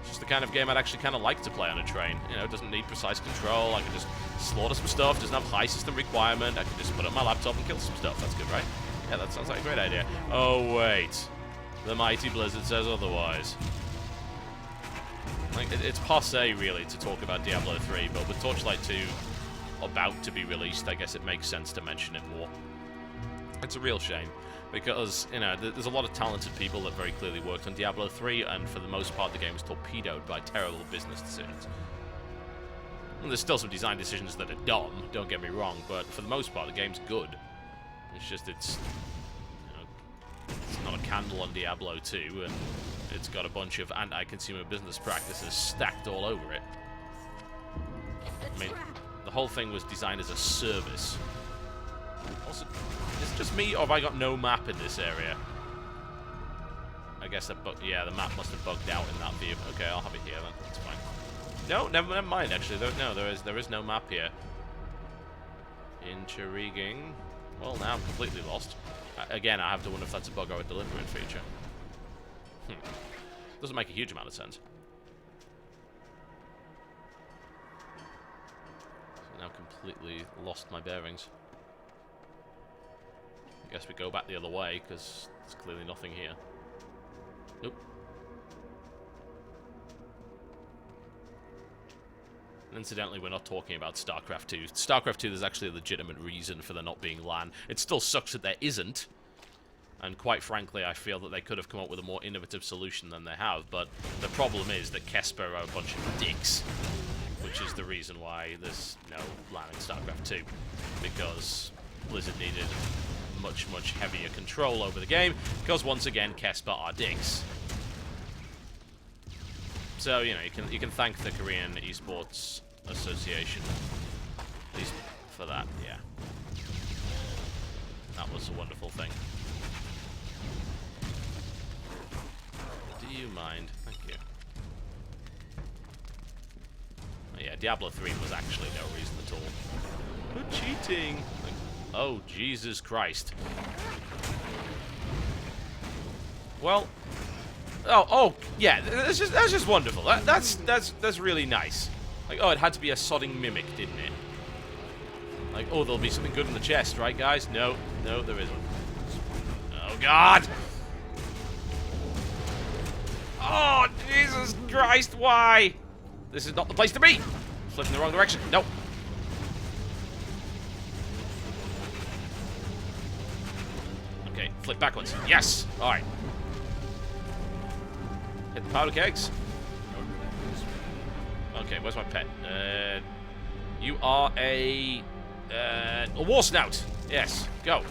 It's just the kind of game I'd actually kind of like to play on a train. You know, it doesn't need precise control. I can just slaughter some stuff. Doesn't have high system requirement. I can just put it on my laptop and kill some stuff. That's good, right? Yeah, that sounds like a great idea. Oh, wait. The mighty Blizzard says otherwise. Like, it's passé, really, to talk about Diablo 3, but with Torchlight 2 about to be released, I guess it makes sense to mention it more. It's a real shame. Because, you know, there's a lot of talented people that very clearly worked on Diablo 3, and for the most part the game was torpedoed by terrible business decisions. And there's still some design decisions that are dumb, don't get me wrong, but for the most part the game's good. It's just, it's not a candle on Diablo 2, and it's got a bunch of anti-consumer business practices stacked all over it. I mean, the whole thing was designed as a service. Also, is it just me, or have I got no map in this area? I guess yeah, the map must have bugged out in that view. Okay, I'll have it here then. That's fine. No, never mind. Actually, there is no map here. Intriguing. Well, now I'm completely lost. Again, I have to wonder if that's a bug or a deliberate feature. Doesn't make a huge amount of sense. So now completely lost my bearings. I guess we go back the other way, because there's clearly nothing here. Nope. And incidentally, we're not talking about StarCraft 2. StarCraft 2, there's actually a legitimate reason for there not being LAN. It still sucks that there isn't. And quite frankly, I feel that they could have come up with a more innovative solution than they have. But the problem is that Kesper are a bunch of dicks. Which is the reason why there's no LAN in StarCraft 2. Because Blizzard needed much, much heavier control over the game. Because once again, Kesper are dicks. So, you know, you can thank the Korean Esports Association, at least for that, yeah. That was a wonderful thing. Do you mind? Thank you. Oh, yeah, Diablo 3 was actually no reason at all. But cheating! Like, oh, Jesus Christ. Well... Oh, yeah, that's just wonderful. That's really nice. Like, oh, it had to be a sodding mimic, didn't it? Like, oh, there'll be something good in the chest, right, guys? No, there isn't. Oh, God! Oh, Jesus Christ, why? This is not the place to be! Flipping the wrong direction. Nope. Okay, flip backwards. Yes! Alright. Hit the powder kegs. Okay, where's my pet? You are a war snout. Yes, go.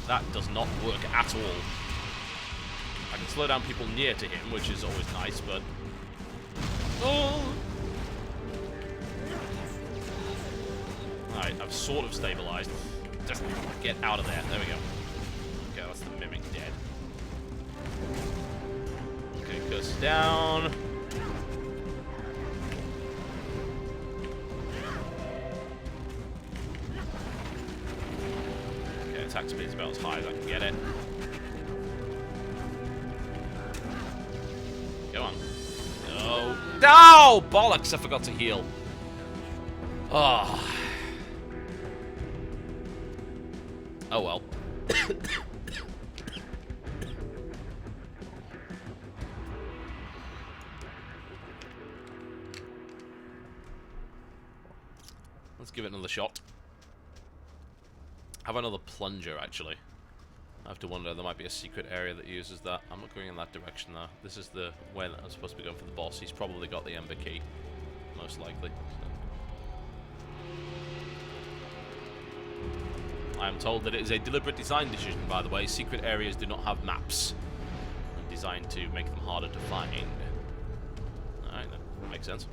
That does not work at all. I can slow down people near to him, which is always nice, but... Oh! Alright, I've sort of stabilized. Just get out of there. There we go. Okay, that's the mimic dead. Okay, curse down. Okay, attack speed's about as high as I can get it. Go on. No. No! Bollocks! I forgot to heal. Oh. Oh well. Let's give it another shot. Have another plunger, actually. I have to wonder, there might be a secret area that uses that. I'm not going in that direction, though. This is the way that I'm supposed to be going for the boss. He's probably got the Ember Key. Most likely. So. I am told that it is a deliberate design decision, by the way. Secret areas do not have maps. They're designed to make them harder to find. Alright, that makes sense.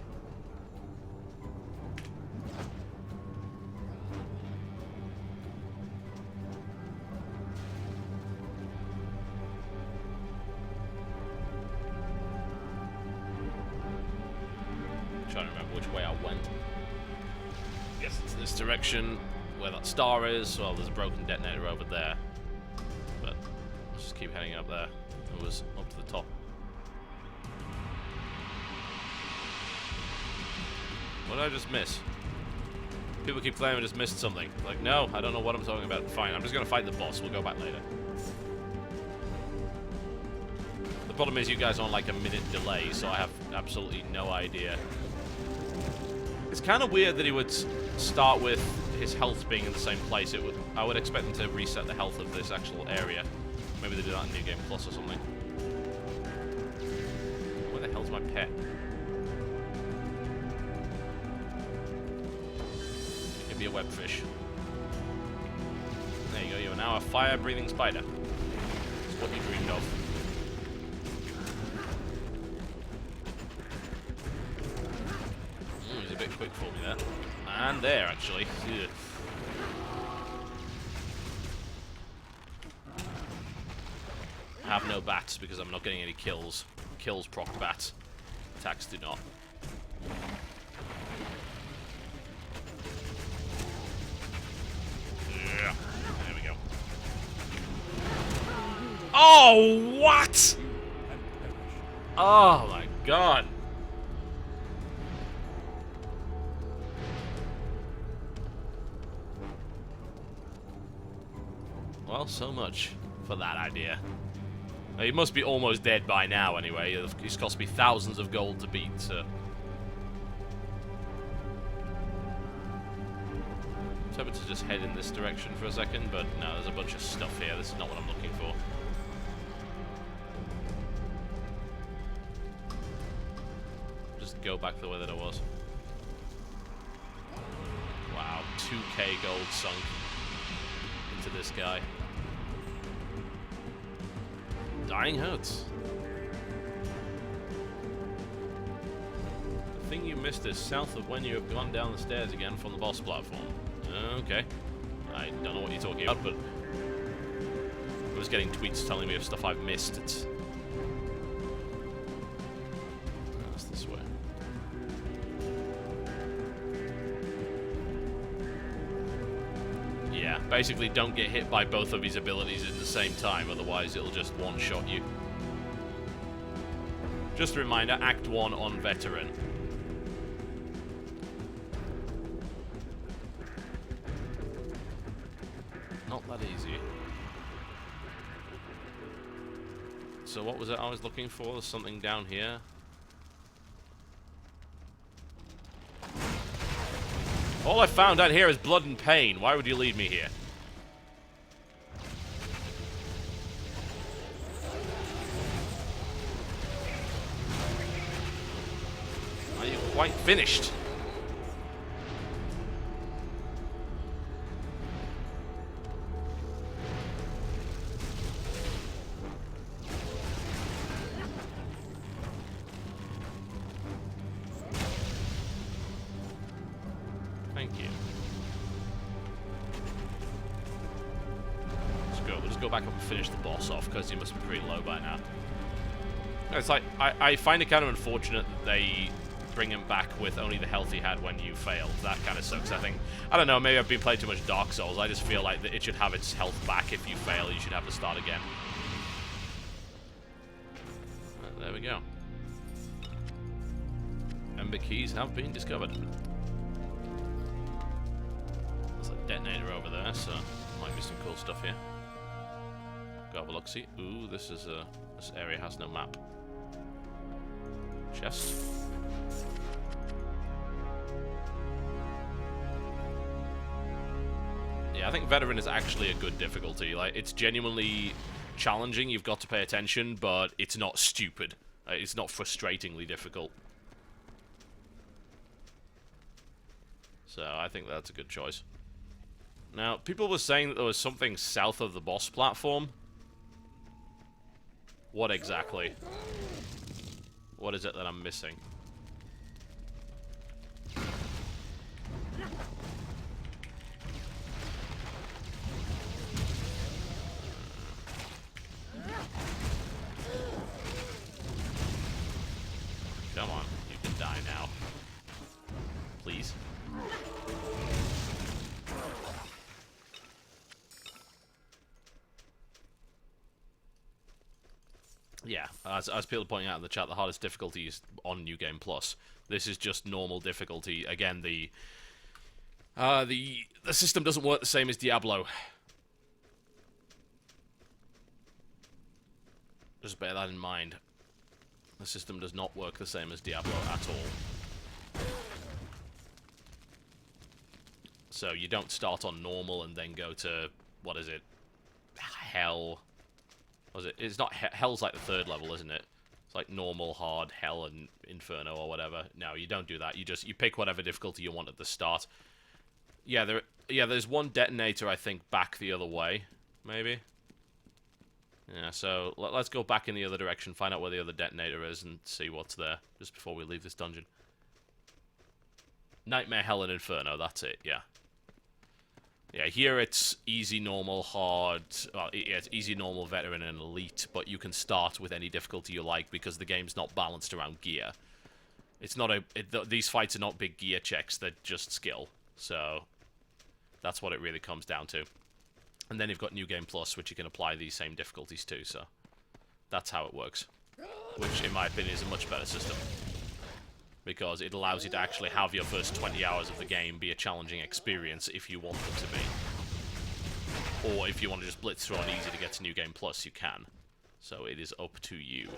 Trying to remember which way I went. Yes, it's this direction where that star is. Well, there's a broken detonator over there. But let's just keep heading up there. It was up to the top. What did I just miss? People keep claiming I just missed something. Like, no, I don't know what I'm talking about. Fine, I'm just going to fight the boss. We'll go back later. The problem is you guys are on like a minute delay, so I have absolutely no idea. It's kind of weird that he would start with his health being in the same place. I would expect them to reset the health of this actual area. Maybe they do that in New Game Plus or something. Where the hell's my pet? Give me a webfish. There you go, you are now a fire-breathing spider. That's what you dreamed of. He's a bit quick for me there. And there, actually. Ugh. I have no bats because I'm not getting any kills. Kills proc bats. Attacks do not. Yeah. There we go. Oh, what? Oh my god. Well, so much for that idea. He must be almost dead by now, anyway. He's cost me thousands of gold to beat, so... I'm tempted to just head in this direction for a second, but no, there's a bunch of stuff here. This is not what I'm looking for. Just go back the way that I was. Wow, 2k gold sunk into this guy. Dying hurts. The thing you missed is south of when you have gone down the stairs again from the boss platform. Okay. I don't know what you're talking about, but I was getting tweets telling me of stuff I've missed. It's... That's this way. Yeah, basically don't get hit by both of his abilities at the same time, otherwise it'll just one-shot you. Just a reminder, Act 1 on Veteran. Not that easy. So what was it I was looking for? There's something down here. All I found out here is blood and pain. Why would you lead me here? Are you quite finished? Thank you. Let's go. We'll just go back up and finish the boss off, because he must be pretty low by now. It's like, I find it kind of unfortunate that they bring him back with only the health he had when you failed. That kind of sucks, I think. I don't know, maybe I've been playing too much Dark Souls. I just feel like that it should have its health back. If you fail, you should have to start again. There we go. Ember keys have been discovered. There's a detonator over there, so might be some cool stuff here. Go have a look, see. Ooh, this area has no map. Chest. Yeah, I think Veteran is actually a good difficulty. Like, it's genuinely challenging. You've got to pay attention, but it's not stupid. It's not frustratingly difficult. So I think that's a good choice. Now, people were saying that there was something south of the boss platform. What exactly? What is it that I'm missing? Come on, you can die now. Please. Yeah, as people are pointing out in the chat, the hardest difficulty is on New Game Plus. This is just normal difficulty. Again, the system doesn't work the same as Diablo. Just bear that in mind. The system does not work the same as Diablo at all. So you don't start on normal and then go to, what is it? Hell. Was it? It's not hell's like the third level, isn't it? It's like normal, hard, hell, and inferno or whatever. No, you don't do that. You pick whatever difficulty you want at the start. Yeah, there's one detonator I think back the other way, maybe. Yeah, so let's go back in the other direction, find out where the other detonator is, and see what's there just before we leave this dungeon. Nightmare, hell, and inferno. That's it. Yeah. Yeah, here it's easy, normal, hard, well, yeah, it's easy, normal, veteran, and elite, but you can start with any difficulty you like because the game's not balanced around gear. It's not these fights are not big gear checks, they're just skill. So, that's what it really comes down to. And then you've got New Game Plus, which you can apply these same difficulties to, so that's how it works. Which, in my opinion, is a much better system. Because it allows you to actually have your first 20 hours of the game be a challenging experience if you want them to be. Or if you want to just blitz through on easy to get to New Game Plus, you can. So it is up to you.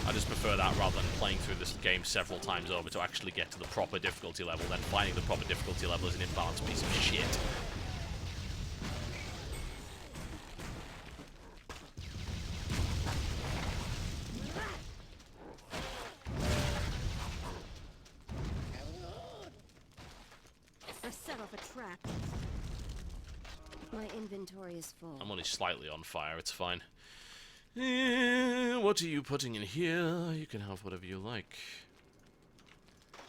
I just prefer that rather than playing through this game several times over to actually get to the proper difficulty level, then finding the proper difficulty level is an imbalanced piece of shit. I set off a trap. My inventory is full. I'm only slightly on fire, it's fine. What are you putting in here? You can have whatever you like.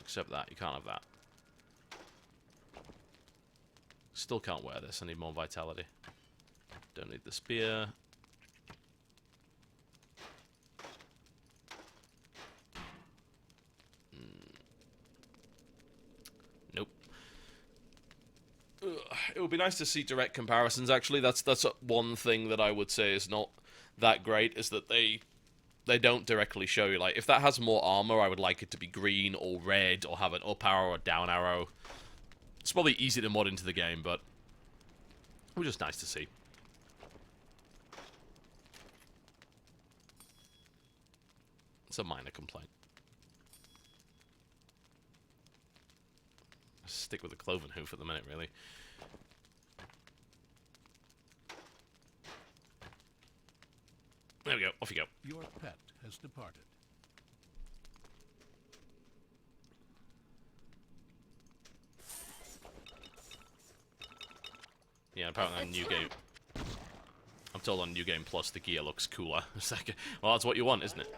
Except that, you can't have that. Still can't wear this, I need more vitality. Don't need the spear. Nope. Ugh. It would be nice to see direct comparisons, actually. That's one thing that I would say is not that great, is that they don't directly show you. Like, if that has more armor, I would like it to be green or red or have an up arrow or down arrow. It's probably easy to mod into the game, but it was just nice to see. It's a minor complaint. I'll stick with the cloven hoof at the minute, really. There we go. Off you go. Your pet has departed. Yeah, apparently on New Game... I'm told on New Game Plus the gear looks cooler. It's like, well, that's what you want, isn't it?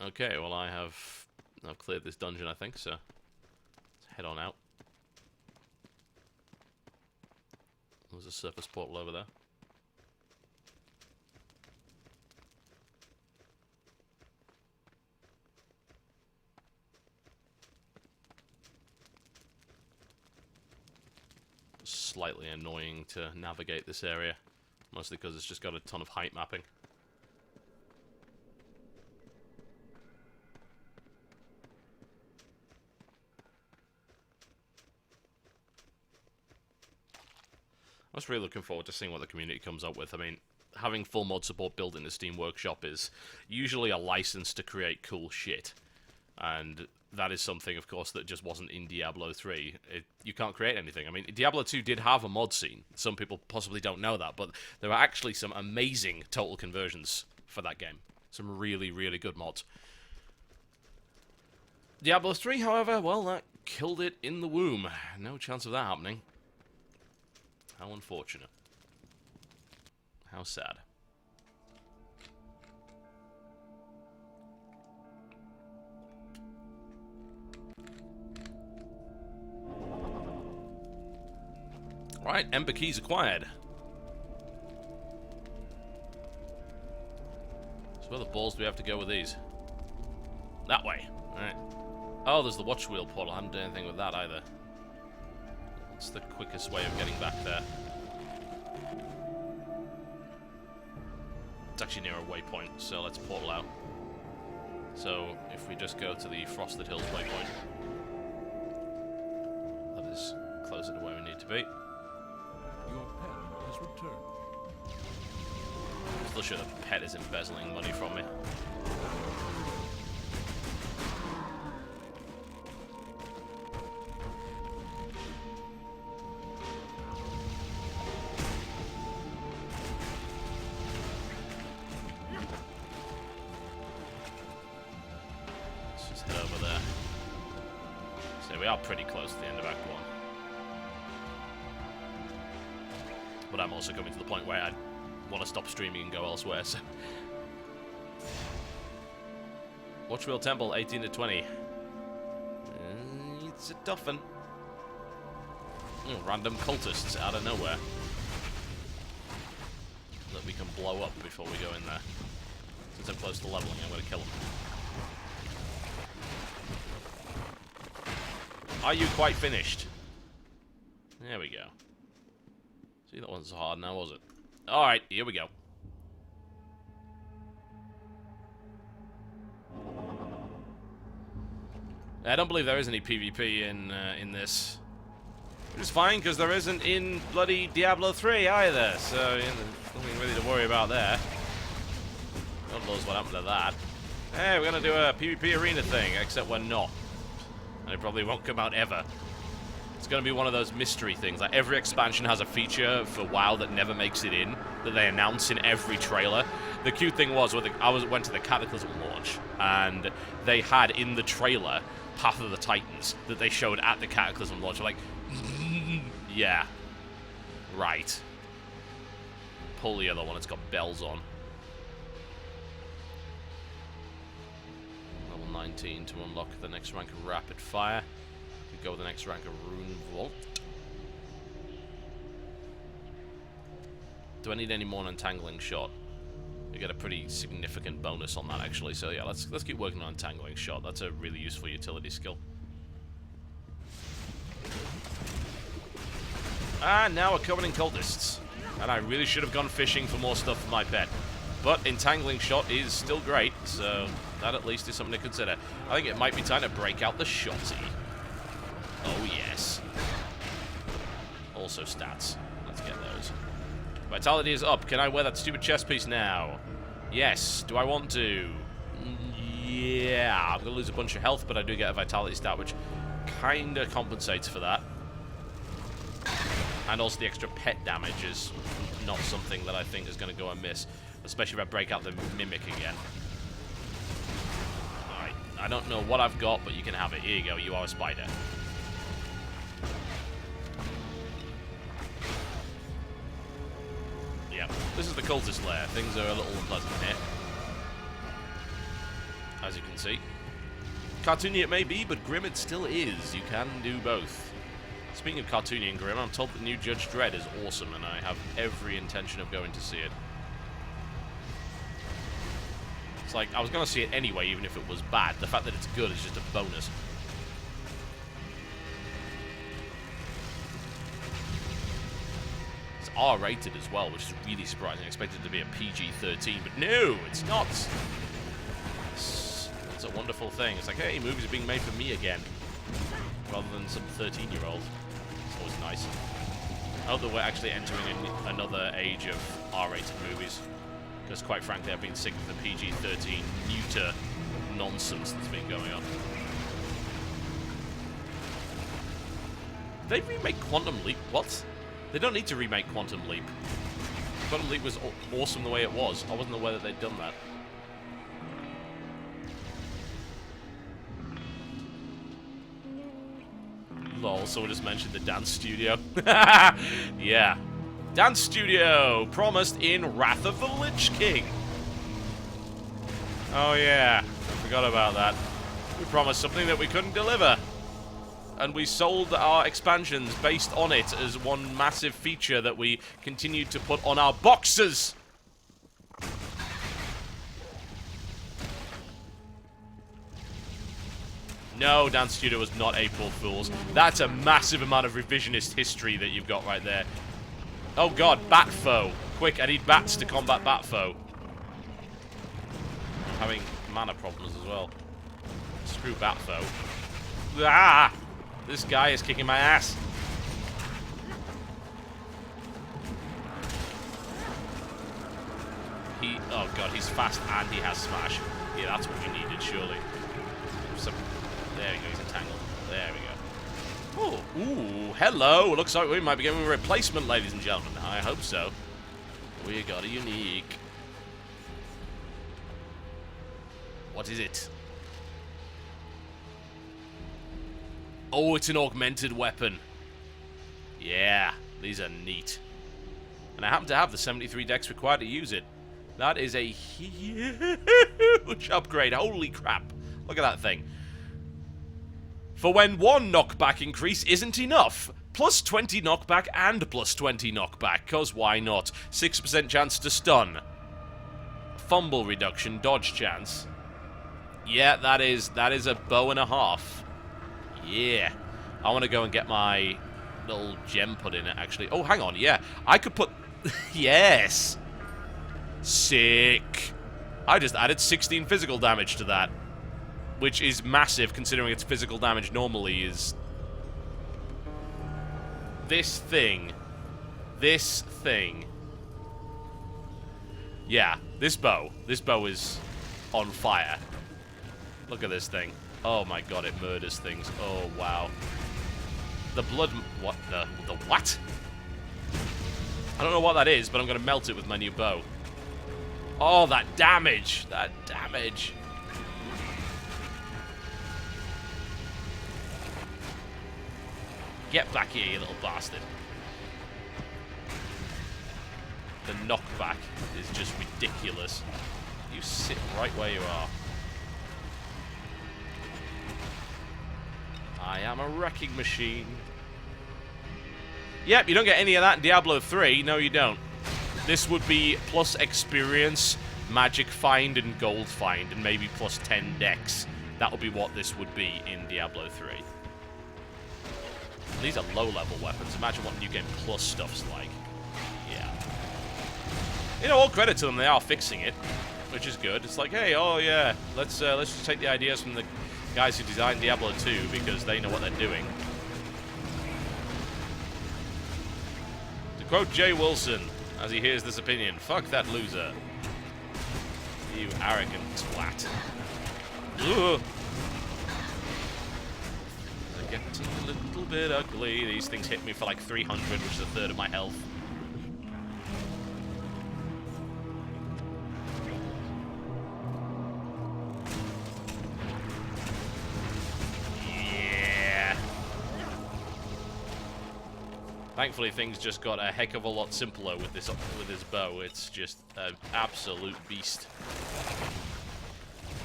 Okay, well, I've cleared this dungeon, I think, so let's head on out. There's a surface portal over there. Slightly annoying to navigate this area, mostly because it's just got a ton of height mapping. I was really looking forward to seeing what the community comes up with. I mean, having full mod support built in the Steam Workshop is usually a license to create cool shit. And that is something, of course, that just wasn't in Diablo 3. You can't create anything. I mean, Diablo 2 did have a mod scene. Some people possibly don't know that, but there are actually some amazing total conversions for that game. Some really, really good mods. Diablo 3, however, well, that killed it in the womb. No chance of that happening. How unfortunate. How sad. Right, Ember keys acquired. So where the balls do we have to go with these? That way. Alright. Oh, there's the watch wheel portal. I haven't done anything with that either. What's the quickest way of getting back there? It's actually near a waypoint, so let's portal out. So, if we just go to the Frosted Hills waypoint, that is closer to where we need to be. Your pet has returned. I'm still sure the pet is embezzling money from me. Let's just head over there. So we are pretty close to the end of Act 1. But I'm also coming to the point where I want to stop streaming and go elsewhere, so... Watchwheel Temple, 18 to 20. It's a tough one. Random cultists out of nowhere. That we can blow up before we go in there. Since I'm close to leveling, I'm going to kill them. Are you quite finished? There we go. See, that wasn't so hard now, was it? Alright, here we go. I don't believe there is any PvP in this. Which is fine, because there isn't in bloody Diablo 3 either, so yeah, there's nothing really to worry about there. God knows what happened to that. Hey, we're going to do a PvP arena thing, except we're not. And it probably won't come out ever. It's going to be one of those mystery things. Like, every expansion has a feature for WoW that never makes it in, that they announce in every trailer. The cute thing was, went to the Cataclysm launch, and they had in the trailer Path of the Titans that they showed at the Cataclysm launch. I'm like, yeah, right. Pull the other one, it's got bells on. Level 19 to unlock the next rank of Rapid Fire. We go with the next rank of Rune Vault. Do I need any more Untangling Shot? We get a pretty significant bonus on that, actually. So yeah, let's keep working on Untangling Shot. That's a really useful utility skill. And now we're covered in cultists. And I really should have gone fishing for more stuff for my pet. But Entangling Shot is still great, so that at least is something to consider. I think it might be time to break out the shotty. Oh yes. Also stats. Let's get those. Vitality is up. Can I wear that stupid chest piece now? Yes. Do I want to? Yeah. I'm going to lose a bunch of health, but I do get a vitality stat, which kind of compensates for that. And also the extra pet damage is not something that I think is going to go amiss, especially if I break out the Mimic again. Alright, I don't know what I've got, but you can have it. Here you go, you are a spider. Yep, this is the cultist lair. Things are a little unpleasant here, as you can see. Cartoony it may be, but grim it still is. You can do both. Speaking of cartoony and grim, I'm told the new Judge Dredd is awesome, and I have every intention of going to see it. It's like, I was going to see it anyway, even if it was bad. The fact that it's good is just a bonus. It's R-rated as well, which is really surprising. I expected it to be a PG-13, but no, it's not. It's a wonderful thing. It's like, hey, movies are being made for me again, rather than some 13-year-old. It's always nice. I hope that we're actually entering another age of R-rated movies, because quite frankly, I've been sick of the PG-13 neuter nonsense that's been going on. They remake Quantum Leap? What? They don't need to remake Quantum Leap. Quantum Leap was awesome the way it was. I wasn't aware that they'd done that. Lol, someone just mentioned the dance studio. Yeah. Dance studio! Promised in Wrath of the Lich King. Oh yeah, I forgot about that. We promised something that we couldn't deliver. And we sold our expansions based on it as one massive feature that we continued to put on our boxes. No, Dance Studio was not April Fool's. That's a massive amount of revisionist history that you've got right there. Oh god, Bat Foe. Quick, I need bats to combat Bat Foe. I'm having mana problems as well. Screw Bat Foe. Ah! This guy is kicking my ass. Oh god, he's fast and he has smash. Yeah, that's what we needed, surely. There we go, he's entangled. There we go. Oh, ooh, hello. Looks like we might be getting a replacement, ladies and gentlemen. I hope so. We got a unique. What is it? Oh, it's an augmented weapon. Yeah, these are neat. And I happen to have the 73 dex required to use it. That is a huge upgrade. Holy crap. Look at that thing. For when one knockback increase isn't enough. Plus 20 knockback and plus 20 knockback, cause why not? 6% chance to stun. Fumble reduction, dodge chance. Yeah, that is a bow and a half. Yeah. I want to go and get my little gem put in it, actually. Oh, hang on, yeah. I could put... Yes! Sick. I just added 16 physical damage to that. which is massive considering its physical damage normally is... This thing. Yeah, this bow. This bow is on fire. Look at this thing. Oh my god, it murders things. Oh, wow. The blood... What? The what? I don't know what that is, but I'm going to melt it with my new bow. Oh, that damage! That damage! Get back here, you little bastard. The knockback is just ridiculous. You sit right where you are. I am a wrecking machine. Yep, you don't get any of that in Diablo 3. No, you don't. This would be plus experience, magic find, and gold find, and maybe plus 10 dex. That would be what this would be in Diablo 3. And these are low-level weapons. Imagine what New Game Plus stuff's like. Yeah. You know, all credit to them, they are fixing it, which is good. It's like, hey, oh yeah, let's just take the ideas from the guys who designed Diablo 2 because they know what they're doing. To quote Jay Wilson, as he hears this opinion, fuck that loser. You arrogant twat. Ugh. They're getting a little bit ugly. These things hit me for like 300, which is a third of my health. Thankfully, things just got a heck of a lot simpler with this bow. It's just an absolute beast.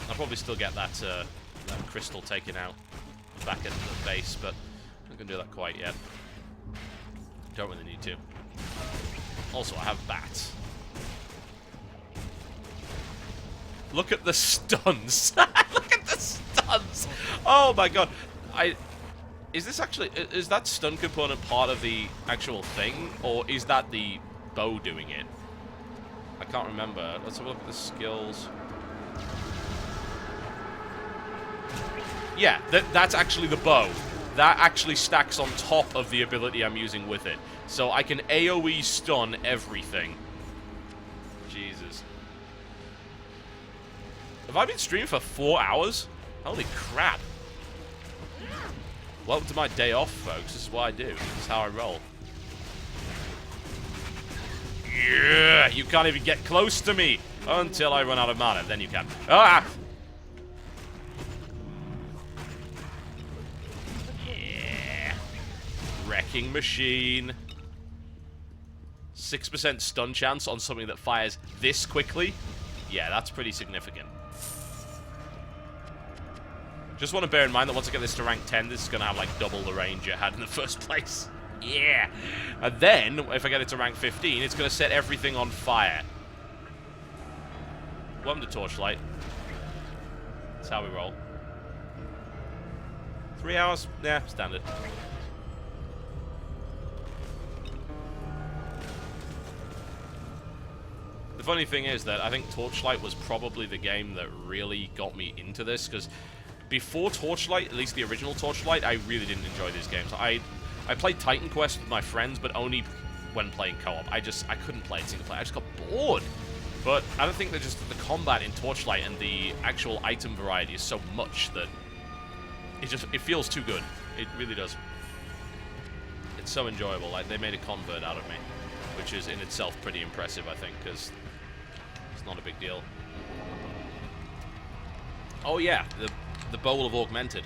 I'll probably still get that crystal taken out back at the base, but I'm not going to do that quite yet. Don't really need to. Also, I have bats. Look at the stuns. Look at the stuns. Oh my god. Is this actually... Is that stun component part of the actual thing? Or is that the bow doing it? I can't remember. Let's have a look at the skills. Yeah, that's actually the bow. That actually stacks on top of the ability I'm using with it. So I can AoE stun everything. Jesus. Have I been streaming for 4 hours? Holy crap. Welcome to my day off, folks. This is what I do. This is how I roll. Yeah! You can't even get close to me until I run out of mana. Then you can. Ah! Yeah! Wrecking machine. 6% stun chance on something that fires this quickly? Yeah, that's pretty significant. Just want to bear in mind that once I get this to rank 10, this is going to have like double the range it had in the first place. Yeah! And then, if I get it to rank 15, it's going to set everything on fire. Welcome to Torchlight. That's how we roll. 3 hours? Yeah, standard. The funny thing is that I think Torchlight was probably the game that really got me into this, because before Torchlight, at least the original Torchlight, I really didn't enjoy these games. I played Titan Quest with my friends, but only when playing co-op. I couldn't play it single player. I just got bored. But I don't think that just the combat in Torchlight and the actual item variety is so much that it feels too good. It really does. It's so enjoyable. Like, they made a convert out of me, which is in itself pretty impressive, I think, because it's not a big deal. Oh yeah, the Bowl of Augmented.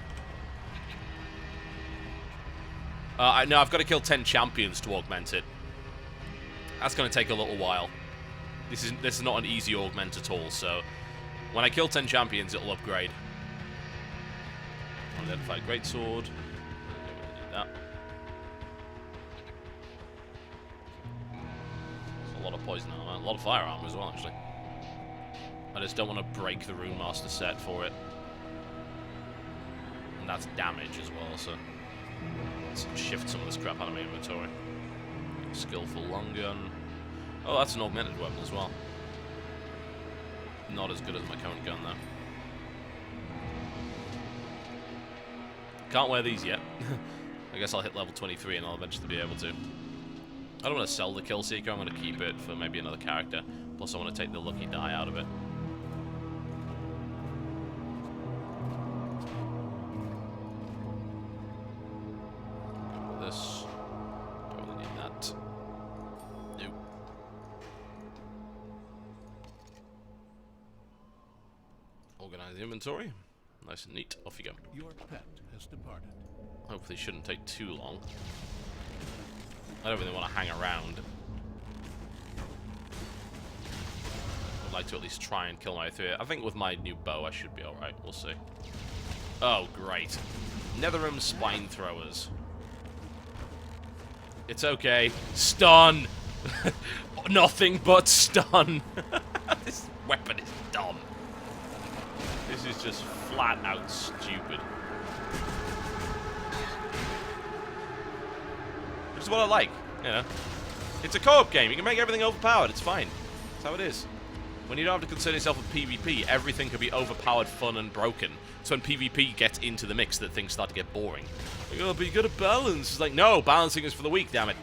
No, I've got to kill 10 champions to augment it. That's going to take a little while. This is not an easy augment at all, so when I kill 10 champions, it'll upgrade. Unidentified greatsword. Do that. There's a lot of poison armor, a lot of fire armor as well, actually. I just don't want to break the Rune Master set for it. And that's damage as well, so let's shift some of this crap out of my inventory. Skillful long gun. Oh, that's an augmented weapon as well. Not as good as my current gun, though. Can't wear these yet. I guess I'll hit level 23 and I'll eventually be able to. I don't want to sell the Kill Seeker. I'm going to keep it for maybe another character. Plus, I want to take the lucky die out of it. This. Don't really need that. Nope. Organize the inventory. Nice and neat. Off you go. Your pet has departed. Hopefully, it shouldn't take too long. I don't really want to hang around. I'd like to at least try and kill my way through it. I think with my new bow, I should be alright. We'll see. Oh, great. Netherim Spine Throwers. It's okay. Stun! Nothing but stun. This weapon is dumb. This is just flat out stupid. Which is what I like, you know. It's a co-op game. You can make everything overpowered. It's fine. That's how it is. When you don't have to concern yourself with PvP, everything can be overpowered, fun, and broken. So when PvP gets into the mix, that things start to get boring. Like, oh, but you gotta balance. It's like, no, balancing is for the weak, damn it.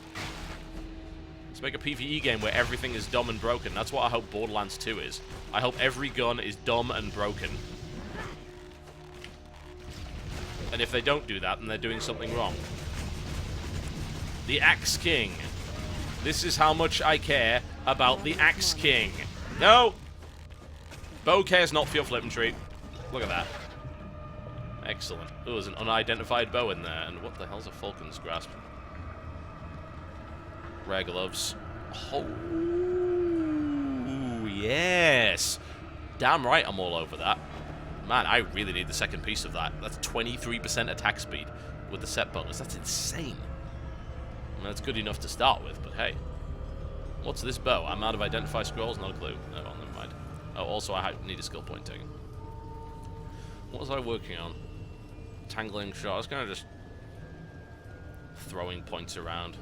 Let's make a PvE game where everything is dumb and broken. That's what I hope Borderlands 2 is. I hope every gun is dumb and broken. And if they don't do that, then they're doing something wrong. The Axe King. This is how much I care about the Axe King. No! Bow cares not for your flippin' treat. Look at that. Excellent. Oh, there's an unidentified bow in there. And what the hell's a Falcon's Grasp? Rare gloves. Oh, yes! Damn right I'm all over that. Man, I really need the second piece of that. That's 23% attack speed with the set bonus. That's insane. I mean, that's good enough to start with, but hey. What's this bow? I'm out of identify scrolls? Not a clue. Oh, well, never mind. Oh, also, I need a skill point taken. What was I working on? Tangling shot. I was kind of just throwing points around.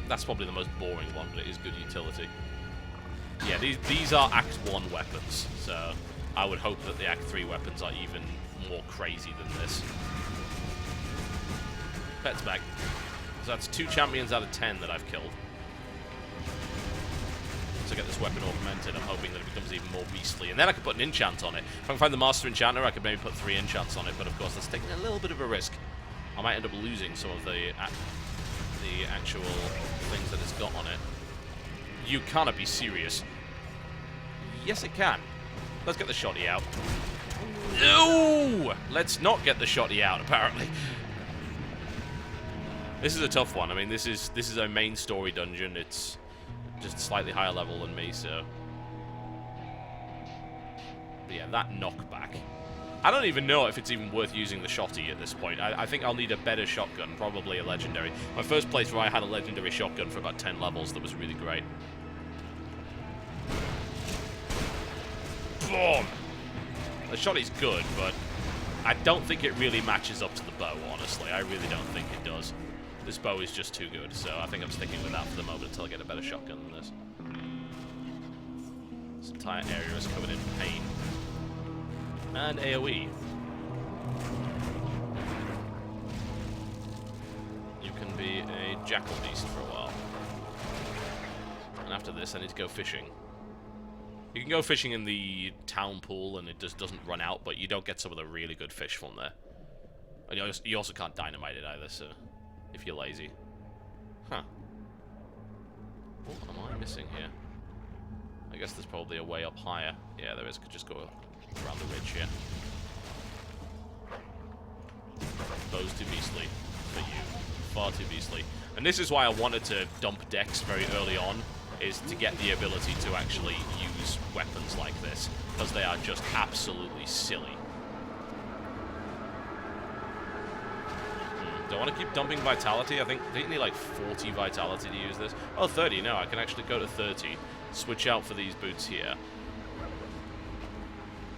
That's probably the most boring one, but it is good utility. Yeah, these are Act 1 weapons, so I would hope that the Act 3 weapons are even more crazy than this. Pet's back. So that's 2 champions out of 10 that I've killed. To get this weapon augmented, I'm hoping that it becomes even more beastly. And then I can put an enchant on it. If I can find the Master Enchanter, I could maybe put 3 enchants on it, but of course that's taking a little bit of a risk. I might end up losing some of the actual things that it's got on it. You cannot be serious. Yes, it can. Let's get the shotty out. No! Let's not get the shotty out, apparently. This is a tough one. I mean, this is a main story dungeon. It's just slightly higher level than me, so... But yeah, that knockback. I don't even know if it's even worth using the shotty at this point. I think I'll need a better shotgun, probably a legendary. My first playthrough, I had a legendary shotgun for about 10 levels that was really great. Boom! The shotty's good, but I don't think it really matches up to the bow, honestly. I really don't think it does. This bow is just too good, so I think I'm sticking with that for the moment until I get a better shotgun than this. This entire area is covered in pain. And AoE. You can be a jackal beast for a while. And after this, I need to go fishing. You can go fishing in the town pool, and it just doesn't run out, but you don't get some of the really good fish from there. And you also can't dynamite it either, so... if you're lazy. Huh. What am I missing here? I guess there's probably a way up higher. Yeah, there is. Could just go around the ridge here. Bow's too beastly for you. Far too beastly. And this is why I wanted to dump decks very early on, is to get the ability to actually use weapons like this, because they are just absolutely silly. Do I want to keep dumping vitality? I think you need like 40 vitality to use this. Oh, 30. No, I can actually go to 30. Switch out for these boots here.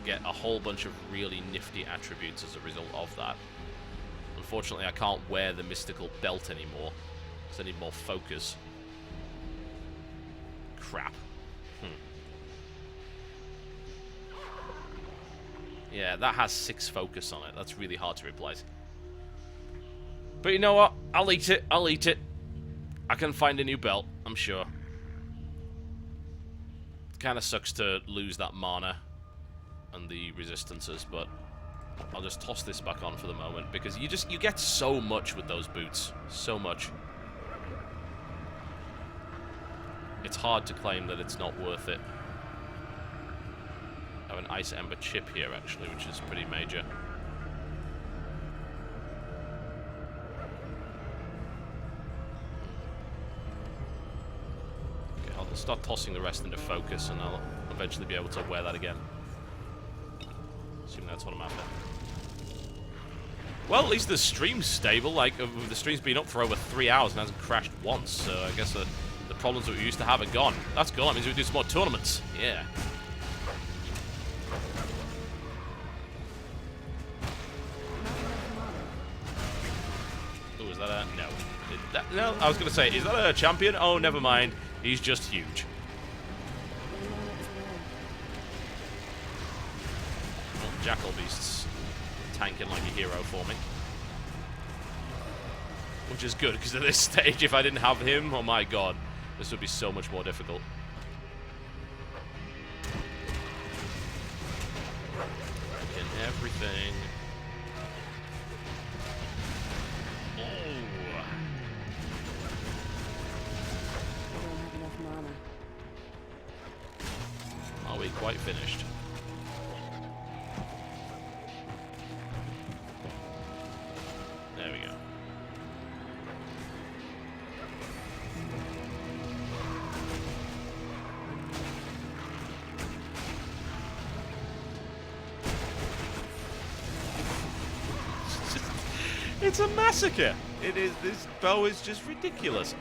Get a whole bunch of really nifty attributes as a result of that. Unfortunately, I can't wear the mystical belt anymore, because I need more focus. Crap. Yeah, that has 6 focus on it. That's really hard to replace. But you know what? I'll eat it. I'll eat it. I can find a new belt, I'm sure. Kind of sucks to lose that mana and the resistances, but I'll just toss this back on for the moment because you get so much with those boots. So much. It's hard to claim that it's not worth it. I have an Ice Ember chip here, actually, which is pretty major. Okay, I'll start tossing the rest into focus, and I'll eventually be able to wear that again. Assuming that's what I'm after. Well, at least the stream's stable. Like, the stream's been up for over 3 hours and hasn't crashed once, so I guess the problems that we used to have are gone. That's cool. That means we do some more tournaments. Yeah. Oh, is that a... No. No, I was going to say, is that a champion? Oh, never mind. He's just huge. Well, Jackal Beast's tanking like a hero for me. Which is good, because at this stage, if I didn't have him, oh my god, this would be so much more difficult. In everything. Oh. I don't have enough mana. Are we quite finished? There we go. It's a massacre. It is. This bow is just ridiculous.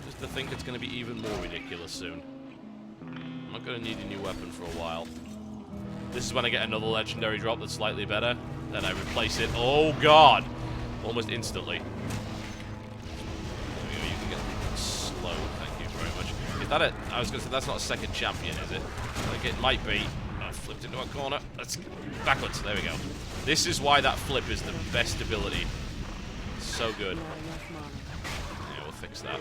Just to think it's going to be even more ridiculous soon. I'm not going to need a new weapon for a while. This is when I get another legendary drop that's slightly better. Then I replace it. Oh god! Almost instantly. There we go. You can get slow. Thank you very much. Is that it? I was going to say that's not a second champion, is it? Like it might be. I flipped into a corner. Let's backwards. There we go. This is why that flip is the best ability. So good. Not enough mana. Yeah, we'll fix that.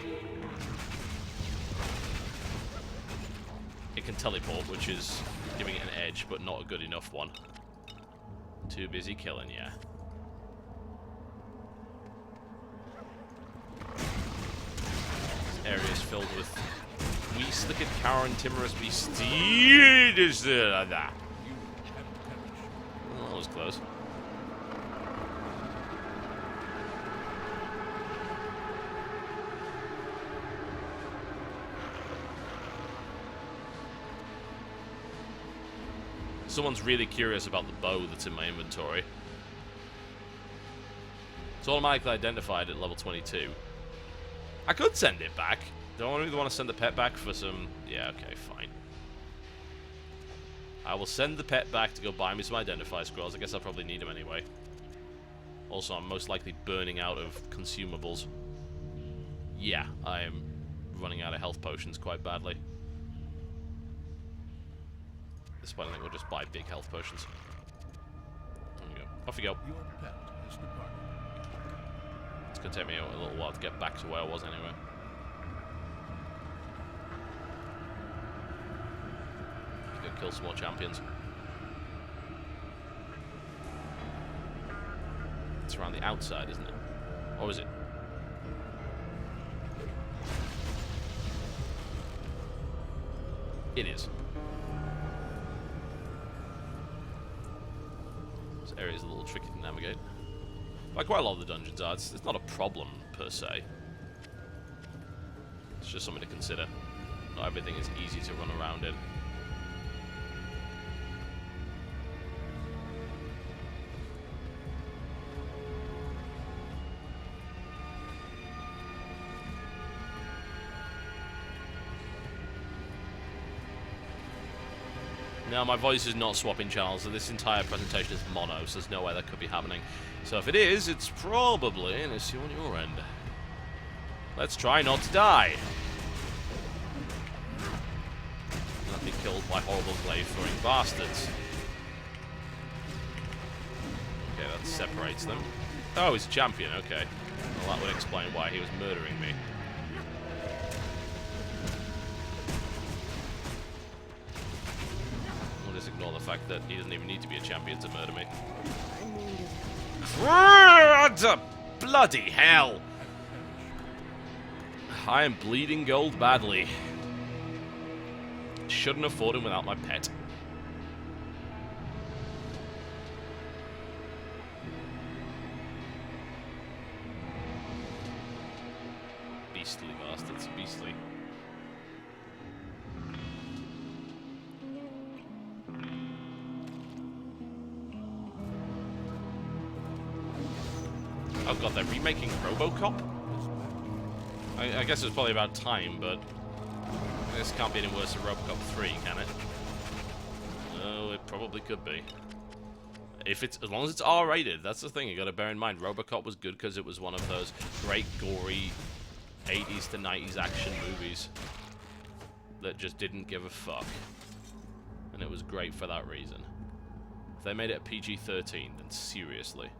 It can teleport, which is giving it an edge, but not a good enough one. Too busy killing, yeah. This area is filled with Weast. Look at Karen Timorous Beast. Oh, that was close. Someone's really curious about the bow that's in my inventory. It's automatically identified at level 22. I could send it back. Do I really want to send the pet back for some... Yeah, okay, fine. I will send the pet back to go buy me some identify scrolls. I guess I'll probably need them anyway. Also, I'm most likely burning out of consumables. Yeah, I am running out of health potions quite badly. At this point, I think we'll just buy big health potions. There we go. Off you go. Your pet has departed. It's going to take me a little while to get back to where I was anyway. Go kill some more champions. It's around the outside, isn't it? Or is it? It is. This area is a little tricky to navigate. Like quite a lot of the dungeons are, it's not a problem per se. It's just something to consider. Not everything is easy to run around in. Now, my voice is not swapping channels, so this entire presentation is mono, so there's no way that could be happening. So if it is, it's probably an issue on your end. Let's try not to die. Not be killed by horrible glaive-throwing bastards. Okay, that separates them. Oh, he's a champion, okay. Well, that would explain why he was murdering me. We'll just ignore the fact that he doesn't even need to be a champion to murder me. What the bloody hell! I am bleeding gold badly. Shouldn't have fought him without my pet. Beastly bastards, beastly. Oh god, they're remaking RoboCop? I guess it's probably about time, but this can't be any worse than RoboCop 3, can it? Oh, it probably could be. If it's, as long as it's R-rated, that's the thing you gotta bear in mind. RoboCop was good because it was one of those great, gory 80s to 90s action movies that just didn't give a fuck. And it was great for that reason. If they made it a PG-13, then seriously.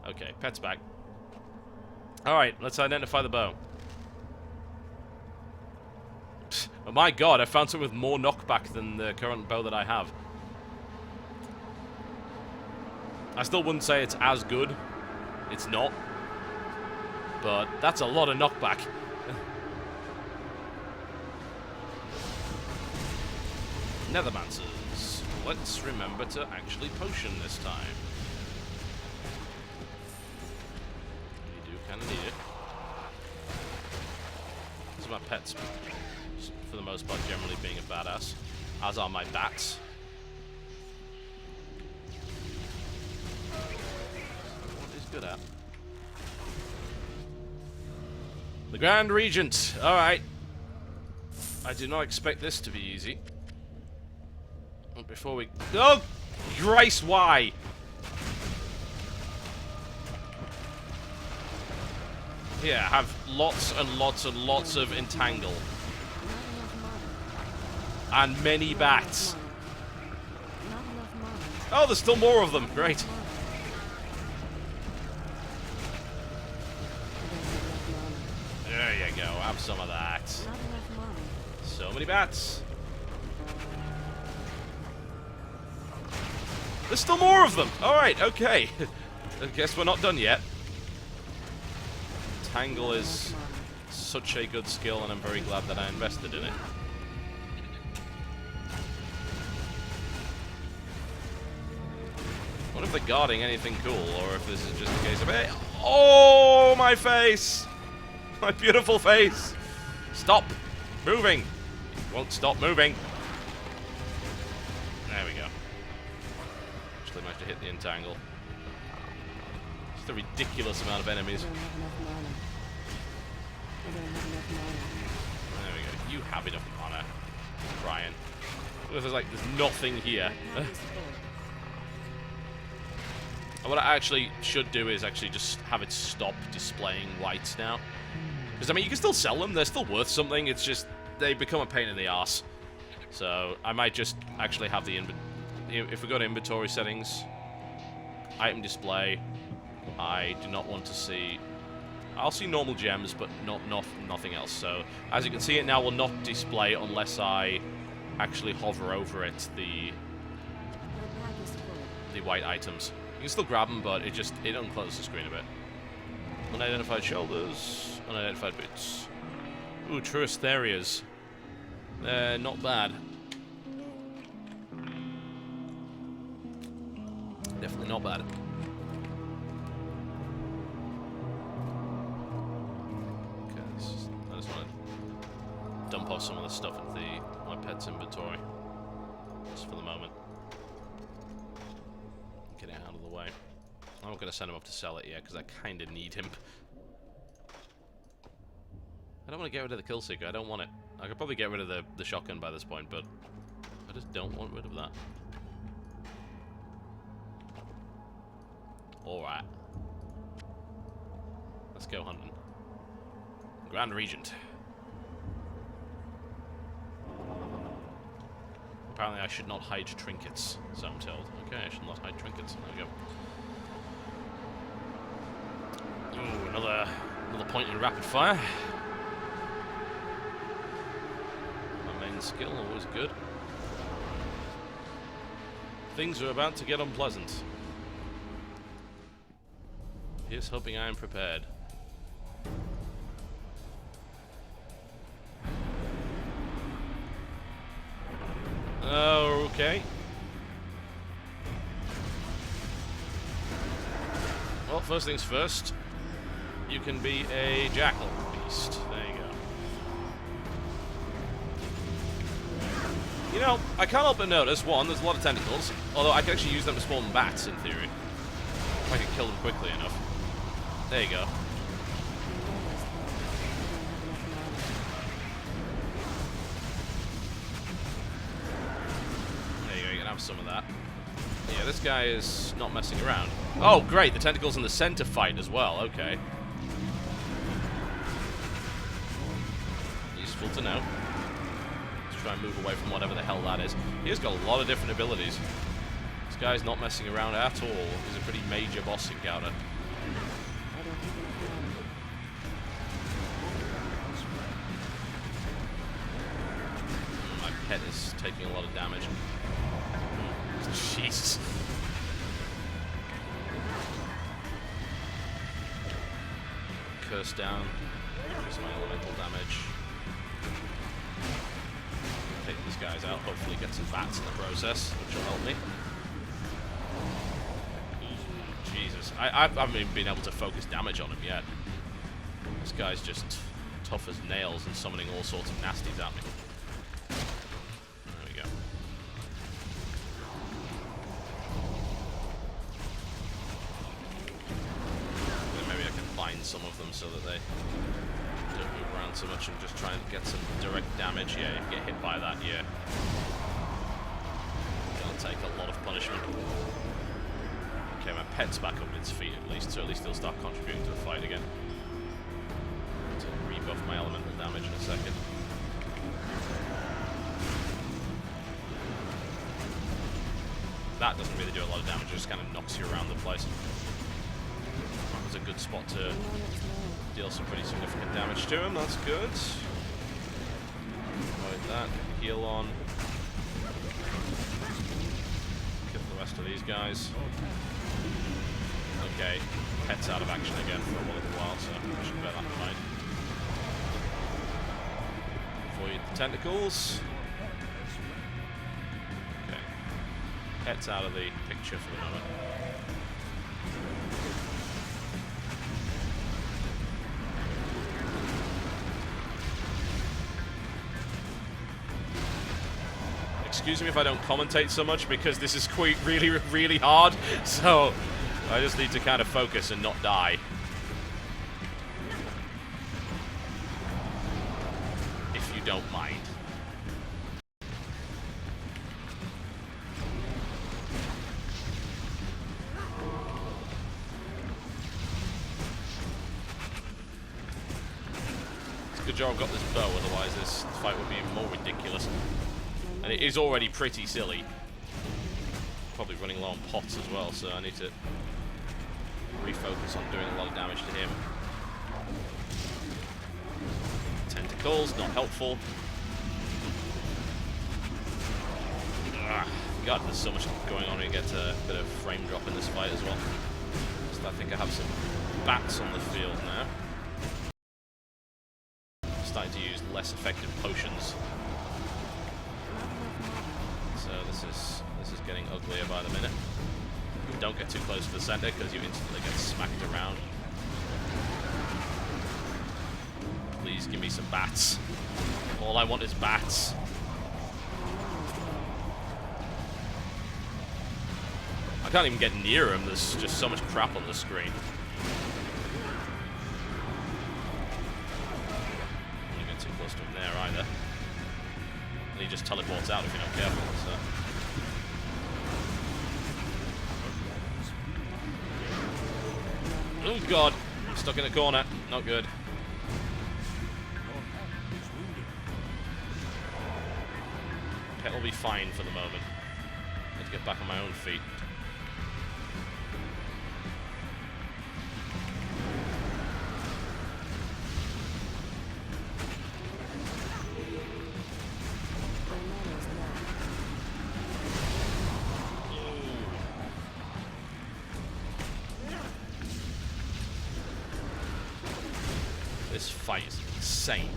Okay, pet's back. Alright, let's identify the bow. Psst, oh my god, I found something with more knockback than the current bow that I have. I still wouldn't say it's as good. It's not. But that's a lot of knockback. Nethermancers. Let's remember to actually potion this time. Kind of need it. These are my pets, for the most part, generally being a badass. As are my bats. What he's good at. The Grand Regent. Alright. I do not expect this to be easy. But before we... Oh! Grace, why? Here, have lots and lots and lots of entangle. And many bats. Oh, there's still more of them. Great. There you go. Have some of that. So many bats. There's still more of them. Alright, okay. I guess we're not done yet. Tangle is such a good skill, and I'm very glad that I invested in it. What if they're guarding anything cool, or if this is just a case of, hey, oh, my face! My beautiful face! Stop moving! It won't stop moving. There we go. Actually managed to hit the entangle. Just a ridiculous amount of enemies. There we go. You have enough mana. Brian. There's like, there's nothing here. What I actually should do is actually just have it stop displaying whites now. Because, I mean, you can still sell them. They're still worth something. It's just, they become a pain in the arse. So, I might just actually have the if we go to inventory settings, item display, I do not want to see... I'll see normal gems, but nothing else. So, as you can see, it now will not display unless I actually hover over it, the white items. You can still grab them, but it uncloses the screen a bit. Unidentified shoulders, unidentified boots. Ooh, truest areas. Not bad. Definitely not bad. Okay, I just want to dump off some of the stuff into my pet's inventory. Just for the moment. Get it out of the way. I'm not going to send him up to sell it yet, because I kind of need him. I don't want to get rid of the Killseeker. I don't want it. I could probably get rid of the shotgun by this point, but I just don't want rid of that. Alright. Let's go hunting. Grand Regent. Apparently I should not hide trinkets, so I'm told. Okay, I should not hide trinkets. There we go. Ooh, another point in rapid fire. My main skill, always good. Things are about to get unpleasant. Here's hoping I am prepared. Okay. Well, first things first. You can be a jackal beast. There you go. You know, I can't help but notice, one, there's a lot of tentacles. Although I can actually use them to spawn bats, in theory. If I can kill them quickly enough. There you go. Some of that. Yeah, this guy is not messing around. Oh, great, the tentacles in the center fight as well. Okay. Useful to know. Let's try and move away from whatever the hell that is. He's got a lot of different abilities. This guy's not messing around at all. He's a pretty major boss encounter. My pet is taking a lot of damage. Jesus. Curse down. Use my elemental damage. Take these guys out. Hopefully get some bats in the process, which will help me. Jesus. I haven't even been able to focus damage on him yet. This guy's just tough as nails and summoning all sorts of nasties at me. Some of them so that they don't move around so much and just try and get some direct damage. Yeah, you get hit by that, yeah. Gonna take a lot of punishment. Okay, my pet's back up on its feet at least, so at least he'll start contributing to the fight again. To rebuff my elemental damage in a second. That doesn't really do a lot of damage, it just kind of knocks you around the place. A good spot to deal some pretty significant damage to him. That's good. Avoid that. Heal on. Kill the rest of these guys. Okay. Pet's out of action again for a little while, so I should bear that in mind. Avoid the tentacles. Okay. Pet's out of the picture for the moment. Excuse me if I don't commentate so much because this is quite really hard, so I just need to kind of focus and not die. If you don't mind. It's a good job I've got this bow, otherwise this fight would be even more ridiculous. And it is already pretty silly. Probably running low on pots as well, so I need to refocus on doing a lot of damage to him. Tentacles, not helpful. God, there's so much going on. We get a bit of frame drop in this fight as well. So I think I have some bats on the field now. I'm starting to use less effective potions. So this is getting uglier by the minute. Don't get too close to the center because you instantly get smacked around. Please give me some bats. All I want is bats. I can't even get near him. There's just so much crap on the screen. Don't get too close to him there either. And he just teleports out if you're not careful, so. Oh god, I'm stuck in a corner. Not good. Pet will be fine for the moment. I need to get back on my own feet. This fight is insane.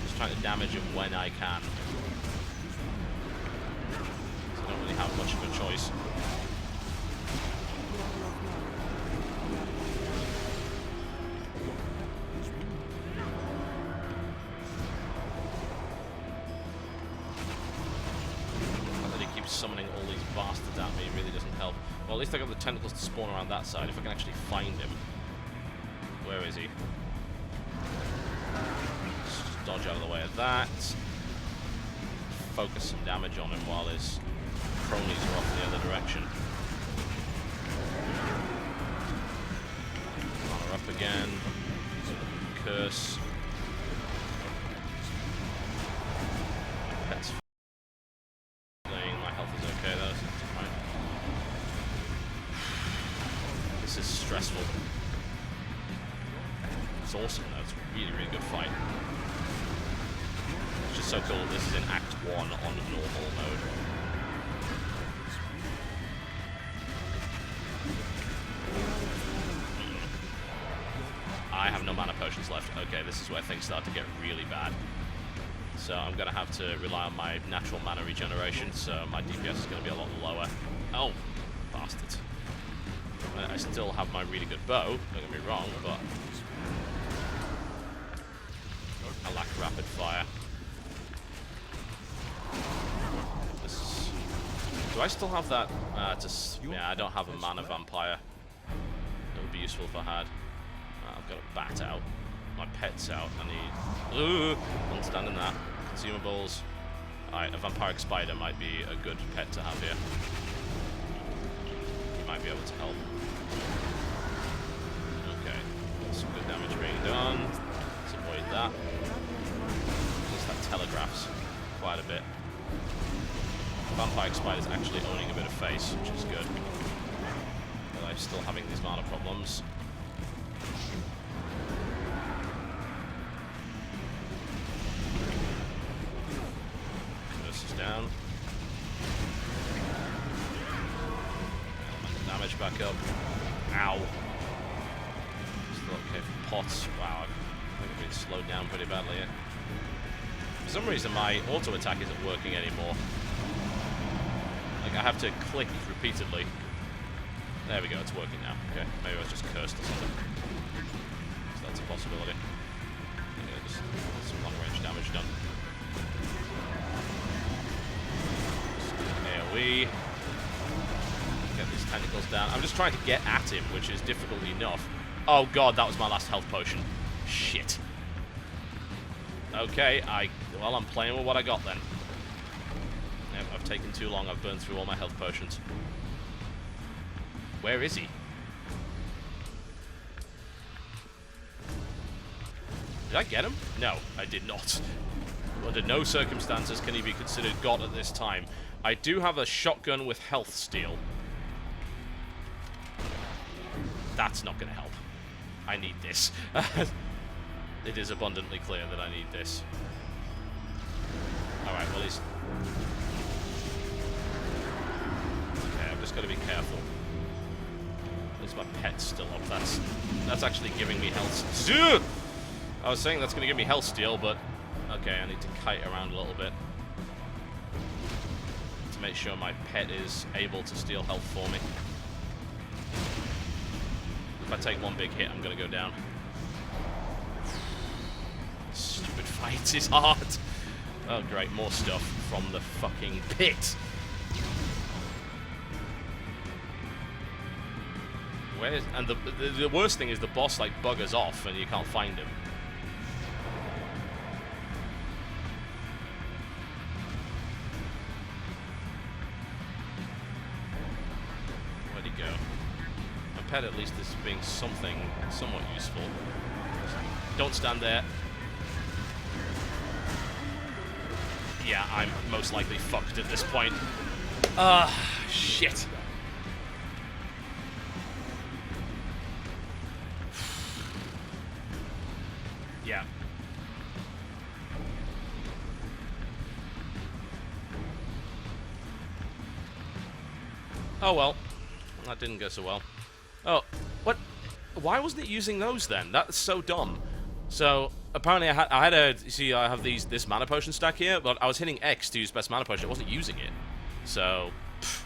Just trying to damage him when I can. So I don't really have much of a choice. Summoning all these bastards at me really doesn't help. Well, at least I got the tentacles to spawn around that side. If I can actually find him. Where is he? Just dodge out of the way of that. Focus some damage on him while his cronies are off the other direction. Armor up again. Curse. That's this is stressful. It's awesome though, it's a really, really good fight. It's just so cool. This is in Act 1 on normal mode. I have no mana potions left. Okay, this is where things start to get really bad. So I'm going to have to rely on my natural mana regeneration, so my DPS is going to be a lot lower. Oh, bastards. I still have my really good bow, don't get me wrong, but I lack rapid fire. Do I still have that? Yeah, I don't have a mana vampire. It would be useful if I had. I've got a bat out. My pet's out. I need... understanding that. Consumables. Alright, a vampiric spider might be a good pet to have here. He might be able to help. Okay. Some good damage being done. Let's avoid that. That telegraphs quite a bit. Vampiric spider's actually owning a bit of face, which is good. But I'm still having these mana problems. Down. Elemental damage back up. Ow. Still okay for pots. Wow, I think I've been slowed down pretty badly here. For some reason my auto attack isn't working anymore. Like I have to click repeatedly. There we go, it's working now. Okay, maybe I was just cursed or something. So that's a possibility. Yeah, just some long range damage done. AoE. Get these tentacles down. I'm just trying to get at him, which is difficult enough. Oh god, that was my last health potion. Shit. Okay, well, I'm playing with what I got then. Yep, I've taken too long. I've burned through all my health potions. Where is he? Did I get him? No, I did not. Under no circumstances can he be considered god at this time. I do have a shotgun with health steal. That's not going to help. I need this. It is abundantly clear that I need this. Alright, well he's... Okay, I've just got to be careful. At least my pet's still up. That's actually giving me health... I was saying that's going to give me health steal, but... Okay, I need to kite around a little bit. To make sure my pet is able to steal health for me. If I take one big hit, I'm going to go down. Stupid fight is hard. Oh, great. More stuff from the fucking pit. And the worst thing is the boss, like, buggers off and you can't find him. pet at least is being something somewhat useful. Don't stand there. Yeah, I'm most likely fucked at this point. Shit. Yeah. Oh well. That didn't go so well. Oh, what? Why wasn't it using those then? That's so dumb. So apparently I had a see I have this mana potion stack here, but I was hitting X to use best mana potion. I wasn't using it. So pff.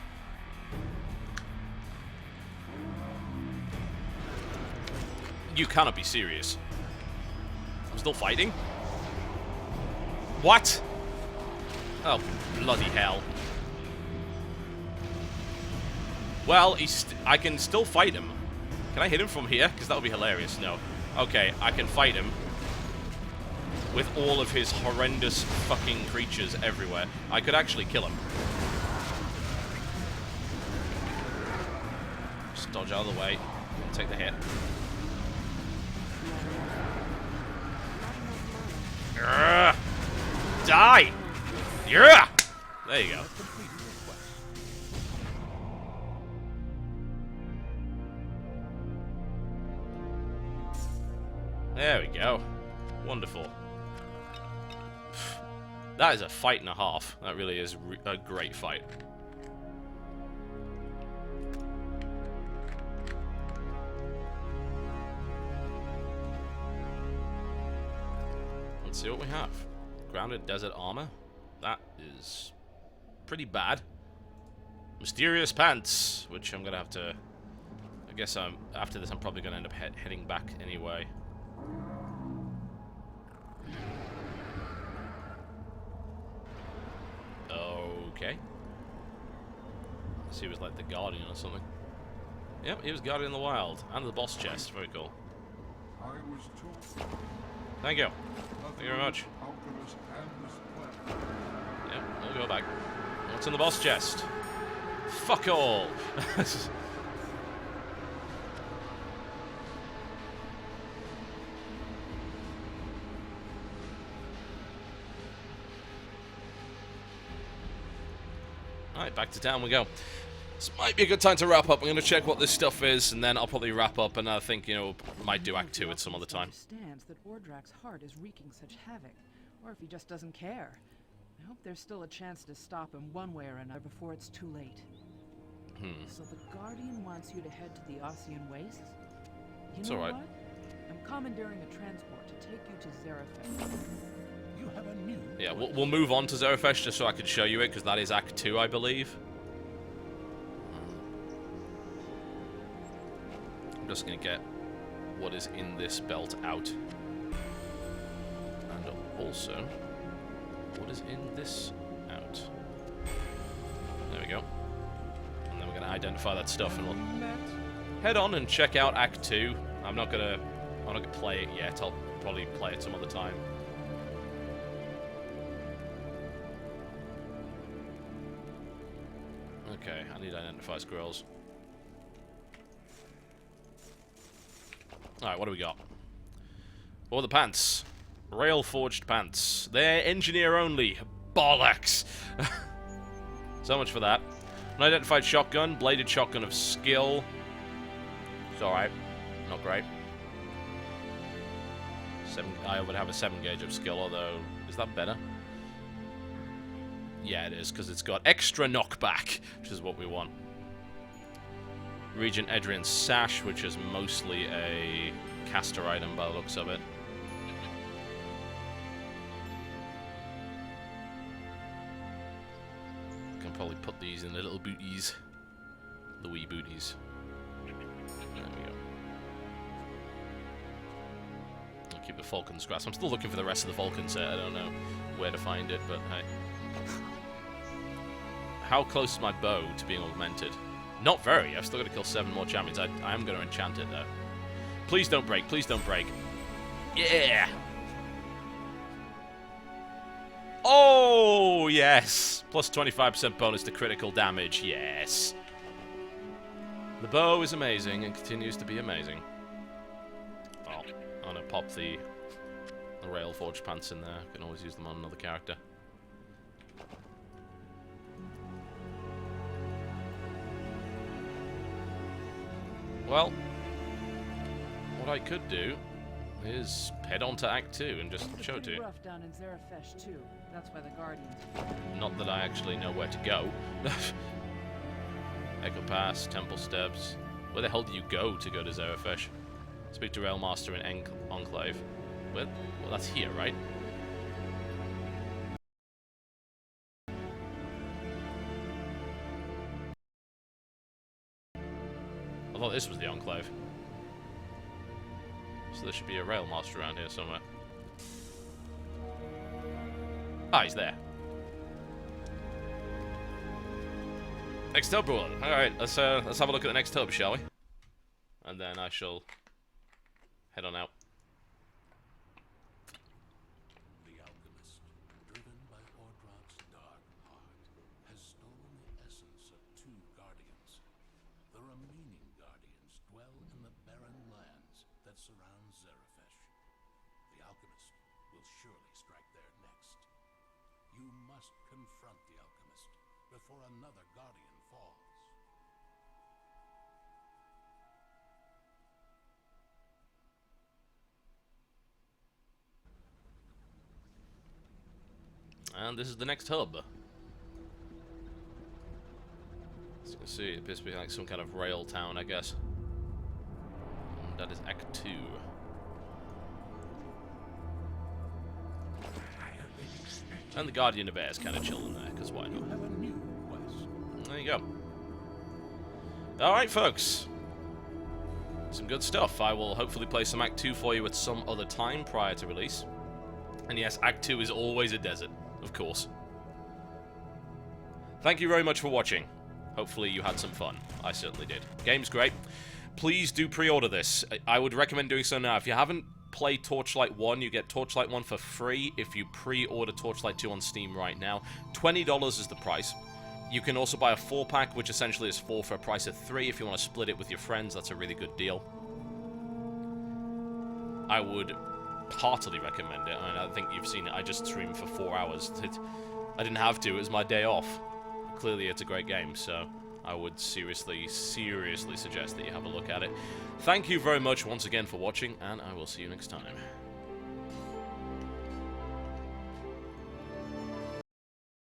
You cannot be serious. I'm still fighting? What? Oh, bloody hell. Well, I can still fight him. Can I hit him from here? Because that would be hilarious. No. Okay, I can fight him with all of his horrendous fucking creatures everywhere. I could actually kill him. Just dodge out of the way. Take the hit. Urgh. Die! Yeah! There you go. There we go. Wonderful. That is a fight and a half. That really is a great fight. Let's see what we have. Grounded desert armor. That is pretty bad. Mysterious pants, which I'm gonna have to. I guess after this I'm probably gonna end up heading back anyway. Okay. He was like the Guardian or something. Yep, he was Guardian in the Wild. And the boss chest. Very cool. Thank you. Thank you very much. Yep, we'll go back. What's in the boss chest? Fuck all! Alright, back to town we go. This might be a good time to wrap up. I'm going to check what this stuff is, and then I'll probably wrap up, and I think, you know, might do Act 2 at some other time. Understands that Ordrak's heart is wreaking such havoc, or if he just doesn't care. I hope there's still a chance to stop him one way or another before it's too late. So the Guardian wants you to head to the Ossian Wastes? You know what? I'm commandeering a transport to take you to Zarephath. You have a new... Yeah, we'll move on to Zarephath just so I can show you it, because that is Act 2, I believe. I'm just going to get what is in this belt out. And also, what is in this out. There we go. And then we're going to identify that stuff, and we'll head on and check out Act 2. I'm not going to play it yet. I'll probably play it some other time. Okay, I need to identify squirrels. Alright, what do we got? Oh, the pants. Rail-forged pants. They're engineer only. Bollocks! So much for that. Unidentified shotgun. Bladed shotgun of skill. It's alright. Not great. I would have a 7 gauge of skill, although... Is that better? Yeah, it is, because it's got extra knockback, which is what we want. Regent Edrian's Sash, which is mostly a caster item by the looks of it. Can probably put these in the little booties. The wee booties. There we go. I'll keep the Falcon's Grasp. I'm still looking for the rest of the Falcon set. I don't know where to find it, but hey. How close is my bow to being augmented? Not very. I've still got to kill 7 more champions. I am going to enchant it, though. Please don't break. Please don't break. Yeah! Oh, yes! Plus 25% bonus to critical damage. Yes. The bow is amazing and continues to be amazing. Oh, I'm gonna pop the rail forged pants in there. Can always use them on another character. Well, what I could do is head on to Act 2 and just show it to you. Rough down in Zarafesh too. That's why the Guardians. Not that I actually know where to go. Echo Pass, Temple Steps. Where the hell do you go to Zarafesh? Speak to Railmaster in Enclave. Well, that's here, right? I thought this was the Enclave. So there should be a Railmaster around here somewhere. Ah, he's there. Next tub, alright, let's have a look at the next tub, shall we? And then I shall head on out. The alchemist, driven by Ordrak's dark heart, has stolen the essence of two guardians. The remaining guardians dwell in the barren lands that surround Zarafesh. The alchemist will surely strike there next. You must confront the alchemist before another guardian falls. And this is the next hub. As you can see, it appears to be like some kind of rail town, I guess. And that is Act 2. And the Guardian of Air is kind of chilling there, because why not? You have a new quest. There you go. Alright, folks. Some good stuff. I will hopefully play some Act 2 for you at some other time prior to release. And yes, Act 2 is always a desert, of course. Thank you very much for watching. Hopefully you had some fun. I certainly did. Game's great. Please do pre-order this. I would recommend doing so now. If you haven't played Torchlight 1, you get Torchlight 1 for free if you pre-order Torchlight 2 on Steam right now. $20 is the price. You can also buy a 4-pack, which essentially is 4 for a price of 3. If you want to split it with your friends, that's a really good deal. I would heartily recommend it. I think you've seen it. I just streamed for 4 hours. I didn't have to. It was my day off. Clearly, it's a great game, so I would seriously suggest that you have a look at it. Thank you very much once again for watching, and I will see you next time.